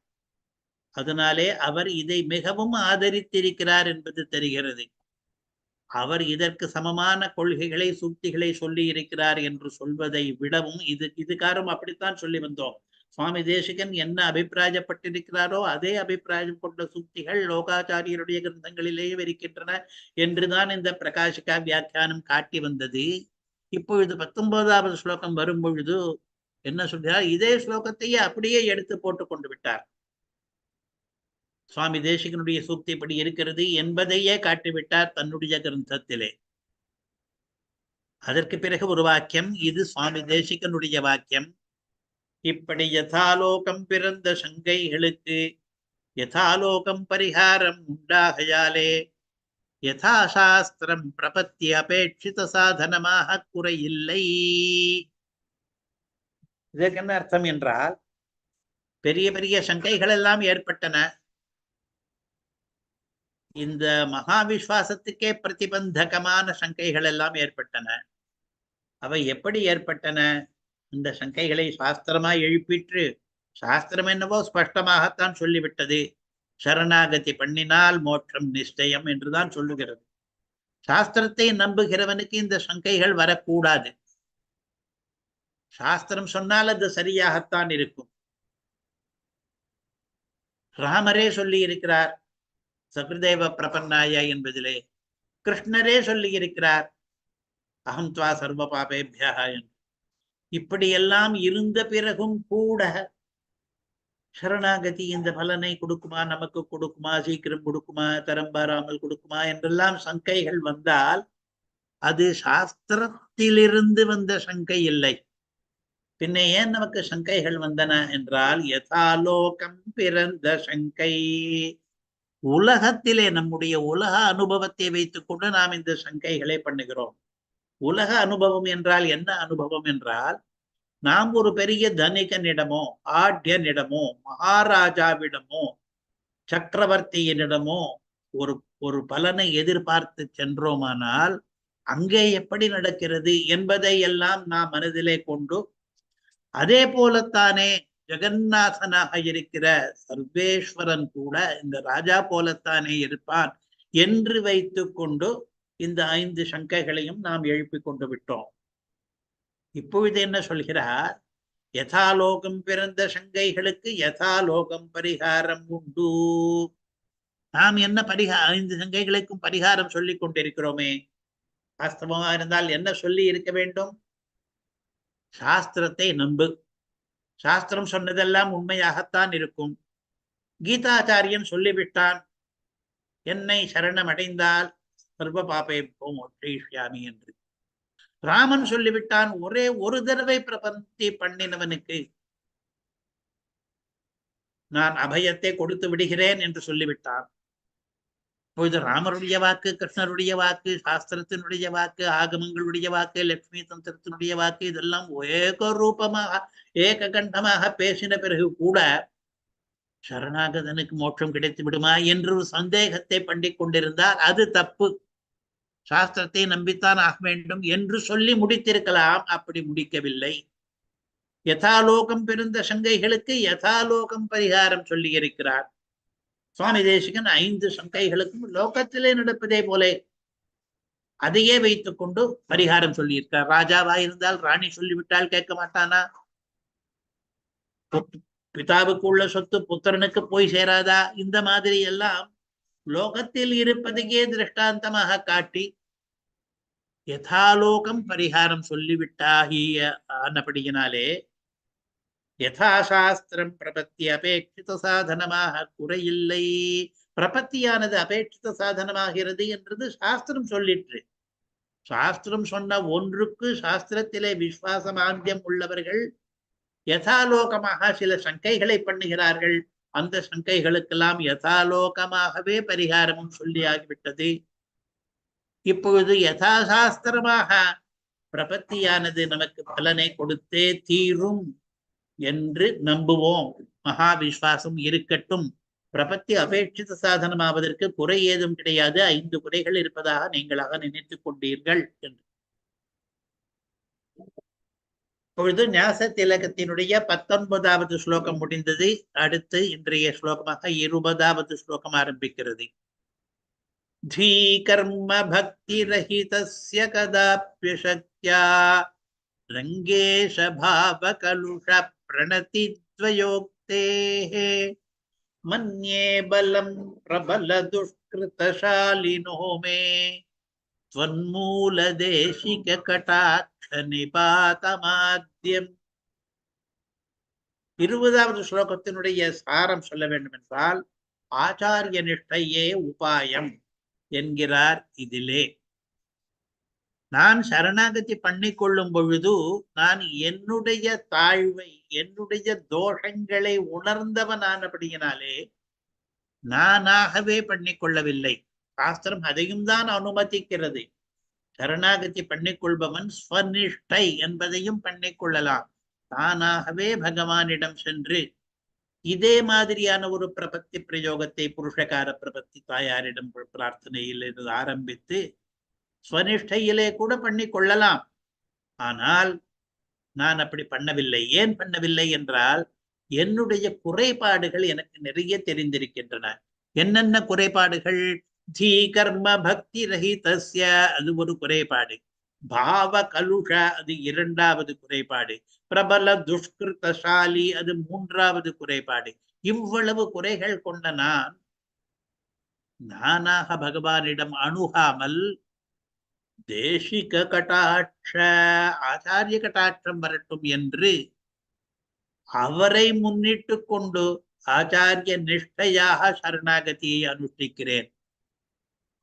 அதனாலே அவர் இதை மிகவும் ஆதரித்திருக்கிறார் என்பது தெரிகிறது. அவர் இதற்கு சமமான கொள்கைகளை சூக்திகளை சொல்லி இருக்கிறார் என்று சொல்வதை விடவும் இதுக்காரும் அப்படித்தான் சொல்லி வந்தோம். சுவாமி தேசிகன் என்ன அபிப்பிராயப்பட்டிருக்கிறாரோ அதே அபிப்பிராயம் கொண்ட சூக்திகள் லோகாச்சாரியருடைய கிரந்தங்களிலேயே இருக்கின்றன என்றுதான் இந்த பிரகாசிகா வியாக்கியானம் காட்டி வந்தது. இப்பொழுது 19வது ஸ்லோகம் வரும் பொழுது என்ன சொல்கிறார்? இதே ஸ்லோகத்தையே அப்படியே எடுத்து போட்டு கொண்டு விட்டார். சுவாமி தேசிகனுடைய சூக்தி இப்படி இருக்கிறது என்பதையே காட்டிவிட்டார் தன்னுடைய கிரந்தத்திலே. அதற்கு பிறகு ஒரு வாக்கியம், இது சுவாமி தேசிகனுடைய வாக்கியம். இப்படி யதாலோகம் பிறந்த சங்கைகளுக்கு யதாலோகம் பரிகாரம் உண்டாகையாலே யதாசாஸ்திரம் பிரபத்தி அபேட்சித சாதனமாக குறையில்லை. இதற்கு என்ன அர்த்தம் என்றால், பெரிய பெரிய சங்கைகள் எல்லாம் ஏற்பட்டன. இந்த மகாவிஸ்வாசத்துக்கே பிரதிபந்தகமான சங்கைகள் எல்லாம் ஏற்பட்டன. அவை எப்படி ஏற்பட்டன? இந்த சங்கைகளை சாஸ்திரமாய் எழுப்பிற்று. சாஸ்திரம் என்னவோ ஸ்பஷ்டமாகத்தான் சொல்லிவிட்டது. சரணாகதி பண்ணினால் மோட்சம் நிச்சயம் என்றுதான் சொல்லுகிறது. சாஸ்திரத்தை நம்புகிறவனுக்கு இந்த சங்கைகள் வரக்கூடாது. சாஸ்திரம் சொன்னால் அது சரியாகத்தான் இருக்கும். ராமரே சொல்லி இருக்கிறார் சகுதேவ பிரபன்னாய என்பதிலே. கிருஷ்ணரே சொல்லி இருக்கிறார் அகம் துவா சர்வ பாபேபியா என்று. இப்படியெல்லாம் இருந்த பிறகும் கூட சரணாகதி இந்த பலனை கொடுக்குமா, நமக்கு கொடுக்குமா, சீக்கிரம் கொடுக்குமா, தரம் பாராமல் கொடுக்குமா என்றெல்லாம் சங்கைகள் வந்தால் அது சாஸ்திரத்திலிருந்து வந்த சங்கை இல்லை. பின்ன ஏன் நமக்கு சங்கைகள் வந்தன என்றால் யதாலோகம் பிறந்த சங்கை. உலகத்திலே நம்முடைய உலக அனுபவத்தை வைத்துக் கொண்டு நாம் இந்த சங்கைகளை பண்ணுகிறோம். உலக அனுபவம் என்றால் என்ன அனுபவம் என்றால், நாம் ஒரு பெரிய தனிகனிடமோ ஆட்யனிடமோ மகாராஜாவிடமோ சக்கரவர்த்தியினிடமோ ஒரு பலனை எதிர்பார்த்து சென்றோமானால் அங்கே எப்படி நடக்கிறது என்பதை எல்லாம் நாம் மனதிலே கொண்டு, அதே போலத்தானே ஜெகநாதனாக இருக்கிற சர்வேஸ்வரன் கூட இந்த ராஜா போலத்தானே இருப்பான் என்று வைத்துக் கொண்டு இந்த 5 சங்கைகளையும் நாம் எழுப்பி கொண்டு விட்டோம். இப்பொழுது என்ன சொல்கிறார்? யதாலோகம் பிறந்த சங்கைகளுக்கு யதாலோகம் பரிகாரம் உண்டு. நாம் என்ன 5 சங்கைகளுக்கும் பரிகாரம் சொல்லிக் கொண்டிருக்கிறோமே. வாஸ்தவமா இருந்தால் என்ன சொல்லி இருக்க வேண்டும்? சாஸ்திரத்தை நம்பு. சாஸ்திரம் சொன்னதெல்லாம் உண்மையாகத்தான் இருக்கும். கீதாச்சாரியன் சொல்லிவிட்டான், என்னை சரணம் அடைந்தால் சர்வ பாபேபியோ மோட்சயிஷ்யாமி என்று. ராமன் சொல்லிவிட்டான், ஒரே ஒரு தடவை பிரபத்தி பண்ணினவனுக்கு நான் அபயத்தை கொடுத்து விடுகிறேன் என்று சொல்லிவிட்டான். இப்பொழுது ராமருடைய வாக்கு, கிருஷ்ணருடைய வாக்கு, சாஸ்திரத்தினுடைய வாக்கு, ஆகமங்களுடைய வாக்கு, லட்சுமி தந்திரத்தினுடைய வாக்கு, இதெல்லாம் ஏக ரூபமாக ஏககண்டமாக பேசின பிறகு கூட சரணாகதனுக்கு மோட்சம் கிடைத்து விடுமா என்று சந்தேகத்தை பண்ணிக் கொண்டிருந்தால் அது தப்பு. சாஸ்திரத்தை நம்பித்தான் ஆக வேண்டும் என்று சொல்லி முடித்திருக்கலாம். அப்படி முடிக்கவில்லை. யதாலோகம் பிறந்த சங்கைகளுக்கு யதாலோகம் பரிகாரம் சொல்லி இருக்கிறார் சுவாமி தேசிகன். 5 சங்கைகளுக்கும் லோகத்திலே நடப்பதே போல அதையே வைத்துக் கொண்டு பரிகாரம் சொல்லியிருக்கார். ராஜாவா இருந்தால் ராணி சொல்லிவிட்டால் கேட்க மாட்டானா? பிதாவுக்கு உள்ள சொத்து புத்திரனுக்கு போய் சேராதா? இந்த மாதிரி எல்லாம் லோகத்தில் இருப்பதையே திருஷ்டாந்தமாக காட்டி யதாலோகம் பரிகாரம் சொல்லிவிட்டாகிய ஆனபடியினாலே யதாசாஸ்திரம் பிரபத்தி அபேட்சித சாதனமாக குறையில்லை. பிரபத்தியானது அபேட்சித சாதனமாகிறது என்றது சாஸ்திரம் சொல்லிற்று. சாஸ்திரம் சொன்ன ஒன்றுக்கு சாஸ்திரத்திலே விசுவாசமாந்தியம் உள்ளவர்கள் யதாலோகமாக சில சங்கைகளை பண்ணுகிறார்கள். அந்த சங்கைகளுக்கெல்லாம் யதாலோகமாகவே பரிகாரமும் சொல்லி ஆகிவிட்டது. இப்பொழுது யதாசாஸ்திரமாக பிரபத்தியானது நமக்கு பலனை கொடுத்தே தீரும் என்று நம்புவோம். மகா விஸ்வாசம் இருக்கட்டும். பிரபத்தி அபேட்சித சாதனமாவதற்கு குறை ஏதும் கிடையாது. 5 குறைகள் இருப்பதாக நீங்களாக நினைத்துக் கொண்டீர்கள் என்று. இப்பொழுது ஞாச திலகத்தினுடைய 19வது ஸ்லோகம் முடிந்தது. அடுத்து இன்றைய ஸ்லோகமாக 20வது ஸ்லோகம் ஆரம்பிக்கிறது. धी कर्म भक्ति रहितस्य कदाप्यशक्या रंगेश भाव कलुष प्रणति द्वयोक्तेः मन्ये बलं प्रबल दुष्कृतशालिनो मे त्वन्मूल देशिक कटाक्ष निपातमाद्यम्. 20வது ஸ்லோகத்தினுடைய சாரம் சொல்ல வேண்டும் என்றால் ஆச்சாரிய நிஷ்டையே உபாயம் என்கிறார். இதிலே நான் சரணாகதி பண்ணிக்கொள்ளும் பொழுது நான் என்னுடைய தாழ்வை, என்னுடைய தோஷங்களை உணர்ந்தவனானபடியினாலே நானாகவே பண்ணிக்கொள்ளவில்லை. சாஸ்திரம் அதையும் தான் அனுமதிக்கிறது. சரணாகதி பண்ணிக்கொள்பவன் ஸ்வநிஷ்டை என்பதையும் பண்ணிக்கொள்ளலாம். தானாகவே பகவானிடம் சென்று இதே மாதிரியான ஒரு பிரபத்தி பிரயோகத்தை புருஷகார பிரபத்தி தாயாரிடம் பிரார்த்தனையில் ஆரம்பித்து ஸ்வனிஷ்டையிலே கூட பண்ணி கொள்ளலாம். ஆனால் நான் அப்படி பண்ணவில்லை. ஏன் பண்ணவில்லை என்றால் என்னுடைய குறைபாடுகள் எனக்கு நிறைய தெரிந்திருக்கின்றன. என்னென்ன குறைபாடுகள்? தீ கர்ம பக்தி ரஹிதஸ்ய, அது ஒரு குறைபாடு. பாவ கலுஷ, அது இரண்டாவது குறைபாடு. பிரபல துஷ்கிருதசாலி, அது மூன்றாவது குறைபாடு. இவ்வளவு குறைகள் கொண்ட நானாக பகவானிடம் அணுகாமல் தேசிக கட்டாட்ச, ஆச்சாரிய கட்டாட்சம் வரட்டும் என்று அவரை முன்னிட்டு கொண்டு ஆச்சாரிய நிஷ்டையாக சரணாகதியை அனுஷ்டிக்கிறேன்.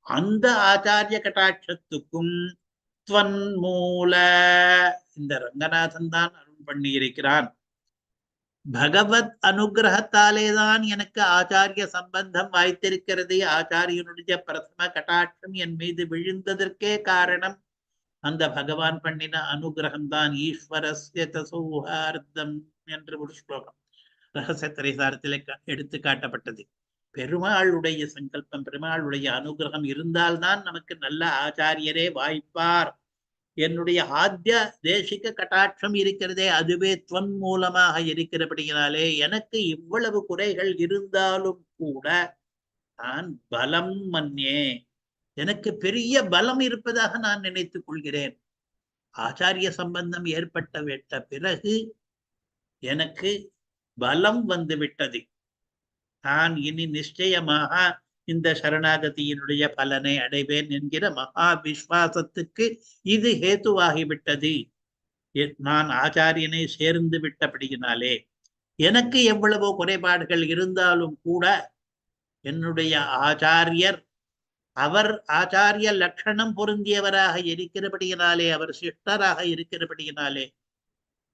அந்த ஆச்சாரிய கட்டாட்சத்துக்கும் துவன்மூல, இந்த ரங்கநாதன் தான் அருள் பண்ணி இருக்கிறான். பகவத் அனுகிரகத்தாலேதான் எனக்கு ஆச்சாரிய சம்பந்தம் வாய்த்திருக்கிறது. ஆச்சாரியனுடைய பிரதம கட்டாட்சம் என் மீது விழுந்ததற்கே காரணம் அந்த பகவான் பண்ணின அனுகிரகம் தான். ஈஸ்வரஸ்ய சௌஹார்தம் என்று ஒரு ஸ்லோகம் ரகசிய திரைசாரத்திலே எடுத்து காட்டப்பட்டது. பெருமாளுடைய சங்கல்பம், பெருமாளுடைய அனுகிரகம் இருந்தால்தான் நமக்கு நல்ல ஆச்சாரியரே வாய்ப்பார். என்னுடைய ஆத்ய தேசிக கட்டாட்சம் இருக்கிறதே, அதுவே துவன் மூலமாக இருக்கிறபடியினாலே எனக்கு இவ்வளவு குறைகள் இருந்தாலும் கூட நான் பலம் மன்யே, எனக்கு பெரிய பலம் இருப்பதாக நான் நினைத்துக் கொள்கிறேன். ஆச்சாரிய சம்பந்தம் ஏற்பட்ட விட்ட பிறகு எனக்கு பலம் வந்து விட்டது. நான் இனி நிச்சயமாக இந்த சரணாகதியினுடைய பலனை அடைவேன் என்கிற மகா விஸ்வாசத்துக்கு இது ஹேத்துவாகிவிட்டது. நான் ஆச்சாரியனை சேர்ந்து விட்டபடியினாலே எனக்கு எவ்வளவோ குறைபாடுகள் இருந்தாலும் கூட என்னுடைய ஆச்சாரியர், அவர் ஆச்சாரிய லட்சணம் பொருந்தியவராக இருக்கிறபடியினாலே, அவர் சிஷ்டராக இருக்கிறபடியினாலே,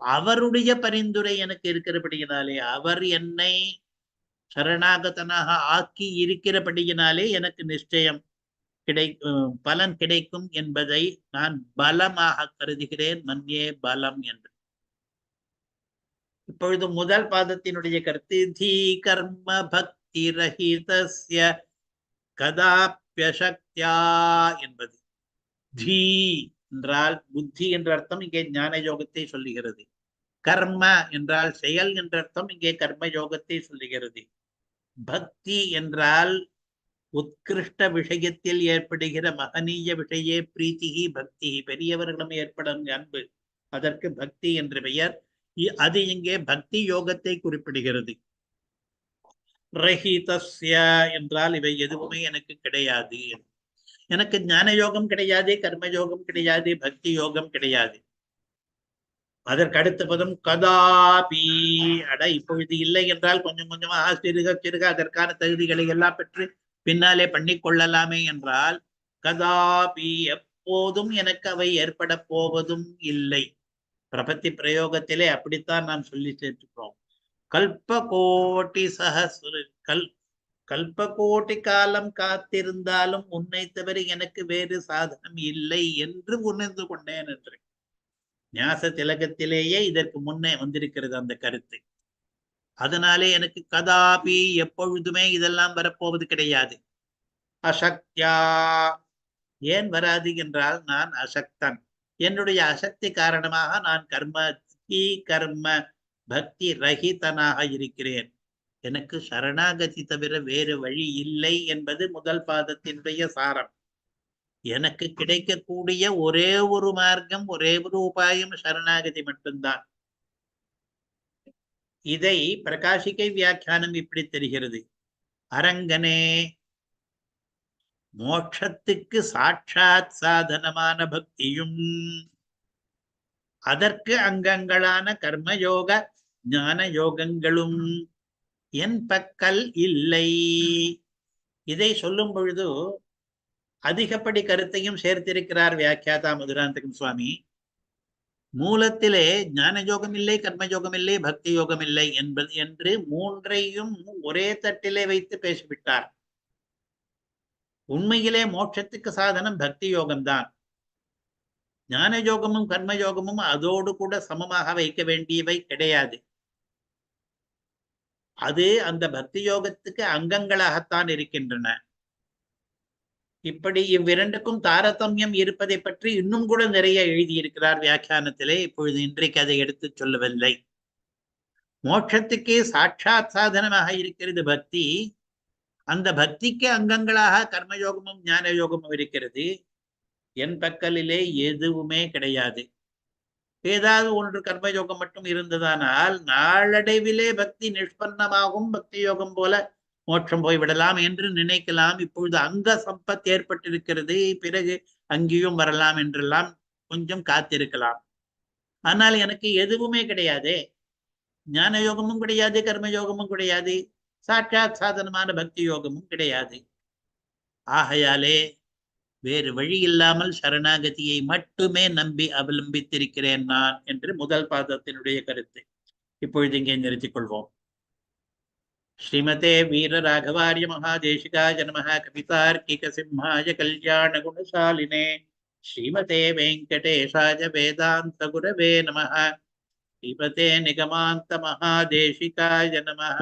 அவருடைய பரிந்துரை எனக்கு இருக்கிறபடியினாலே, அவர் என்னை சரணாகதனாக ஆக்கி இருக்கிறபடியினாலே எனக்கு நிச்சயம் பலன் கிடைக்கும் என்பதை நான் பலமாக கருதுகிறேன். மன்யே பலம் என்று. இப்பொழுது முதல் பாதத்தினுடைய கருத்து தீ கர்ம பக்தி ரஹிதஸ்ய கதாப்யசக்தியா என்பது. தீ என்றால் புத்தி என்ற அர்த்தம் இங்கே ஞான யோகத்தை சொல்லுகிறது. கர்ம என்றால் செயல் என்ற அர்த்தம் இங்கே கர்ம யோகத்தை சொல்லுகிறது. பக்தி என்றால் உத்கிருஷ்ட விஷயத்தில் ஏற்படுகிற மகனீய விஷயே பிரீத்திகி பக்தி, பெரியவர்களிடம் ஏற்படும் அன்பு, அதற்கு பக்தி என்று பெயர். அது இங்கே பக்தி யோகத்தை குறிப்பிடுகிறது. ரஹிதஸ்ய என்றால் இவை எதுவுமே எனக்கு கிடையாது. எனக்கு ஞான யோகம் கிடையாது, கர்மயோகம் கிடையாது, பக்தி யோகம் கிடையாது. அதற்கு அடுத்த பதம் கதாபி. அட இப்பொழுது இல்லை என்றால் கொஞ்சம் கொஞ்சமா சிறுக சிறுக அதற்கான தகுதிகளை எல்லாம் பெற்று பின்னாலே பண்ணி கொள்ளலாமே என்றால், கதாபி எப்போதும் எனக்கு அவை ஏற்பட போவதும் இல்லை. பிரபத்தி பிரயோகத்திலே அப்படித்தான் நாம் சொல்லி சேர்த்துக்கிறோம். கல்ப கோட்டி கல்ப கோட்டி காலம் காத்திருந்தாலும் உன்னை தவிர எனக்கு வேறு சாதனம் இல்லை என்று உணர்ந்து கொண்டேன் என்று ஞாச திலகத்திலேயே இதற்கு முன்னே வந்திருக்கிறது அந்த கருத்து. அதனாலே எனக்கு கதாபி எப்பொழுதுமே இதெல்லாம் வரப்போவது கிடையாது. அசக்தியா, ஏன் வராது என்றால் நான் அசக்தன். என்னுடைய அசக்தி காரணமாக நான் கர்ம பக்தி ரஹிதனாக இருக்கிறேன். எனக்கு சரணாகதி தவிர வேறு வழி இல்லை என்பது முதல் பாதத்தினுடைய சாரம். எனக்கு கிடைக்கக்கூடிய ஒரே ஒரு மார்க்கம், ஒரே ஒரு உபாயம் சரணாகதி மட்டும்தான். இதை பிரகாசிக்கை வியாக்கியானம் இப்படி தெரிகிறது. அரங்கனே, மோட்சத்துக்கு சாட்சாத் சாதனமான பக்தியும் அதற்கு அங்கங்களான கர்மயோக ஞான யோகங்களும் என் பக்கல் இல்லை. இதை சொல்லும் பொழுது அதிகப்படி கருத்தையும் சேர்த்திருக்கிறார் வியாக்கியாதா மதுராந்தகம் சுவாமி. மூலத்திலே ஞான யோகம் இல்லை, கர்மயோகம் இல்லை, பக்தி யோகம் இல்லை என்பது என்று மூன்றையும் ஒரே தட்டிலே வைத்து பேசிவிட்டார். உண்மையிலே மோட்சத்துக்கு சாதனம் பக்தி யோகம்தான். ஞான யோகமும் கர்மயோகமும் அதோடு கூட சமமாக வைக்க வேண்டியவை கிடையாது. அது அந்த பக்தி யோகத்துக்கு அங்கங்களாகத்தான் இருக்கின்றன. இப்படி இவ்விரண்டுக்கும் தாரதமியம் இருப்பதை பற்றி இன்னும் கூட நிறைய எழுதியிருக்கிறார் வியாக்கியானத்திலே. இப்பொழுது இன்றைக்கு அதை எடுத்து சொல்லவில்லை. மோட்சத்துக்கே சாட்சாத் சாதனமாக இருக்கிறது பக்தி. அந்த பக்திக்கு அங்கங்களாக கர்மயோகமும் ஞான யோகமும் இருக்கிறது. என் பக்கலிலே எதுவுமே கிடையாது. ஏதாவது ஒன்று கர்மயோகம் மட்டும் இருந்ததானால் நாளடைவிலே பக்தி நிஷ்பன்னமாகும், பக்தி யோகம் போல மோட்சம் போய்விடலாம் என்று நினைக்கலாம். இப்பொழுது அங்க சம்பத் ஏற்பட்டிருக்கிறது, பிறகு அங்கேயும் வரலாம் என்றெல்லாம் கொஞ்சம் காத்திருக்கலாம். ஆனால் எனக்கு எதுவுமே கிடையாது. ஞான யோகமும் கிடையாது, கர்மயோகமும் கிடையாது, சாட்சாத் சாதனமான பக்தி யோகமும் கிடையாது. ஆகையாலே வேறு வழி இல்லாமல் சரணாகதியை மட்டுமே நம்பி அவலம்பித்திருக்கிறேன் நான் என்று முதல் பாதத்தினுடைய கருத்து. இப்பொழுது இங்கே நிறுத்திக் கொள்வோம். ஸ்ரீமதே வீர ராகவாரிய மகாதேசிகாய நமஹ. கவிதார்க்கிக சிம்ஹாய கல்யாண குணசாலினே ஸ்ரீமதே வெங்கடேஷாய வேதாந்த குரவே நமஹ. ஸ்ரீமதே நிகமாந்த மகாதேசிகாய நமஹ.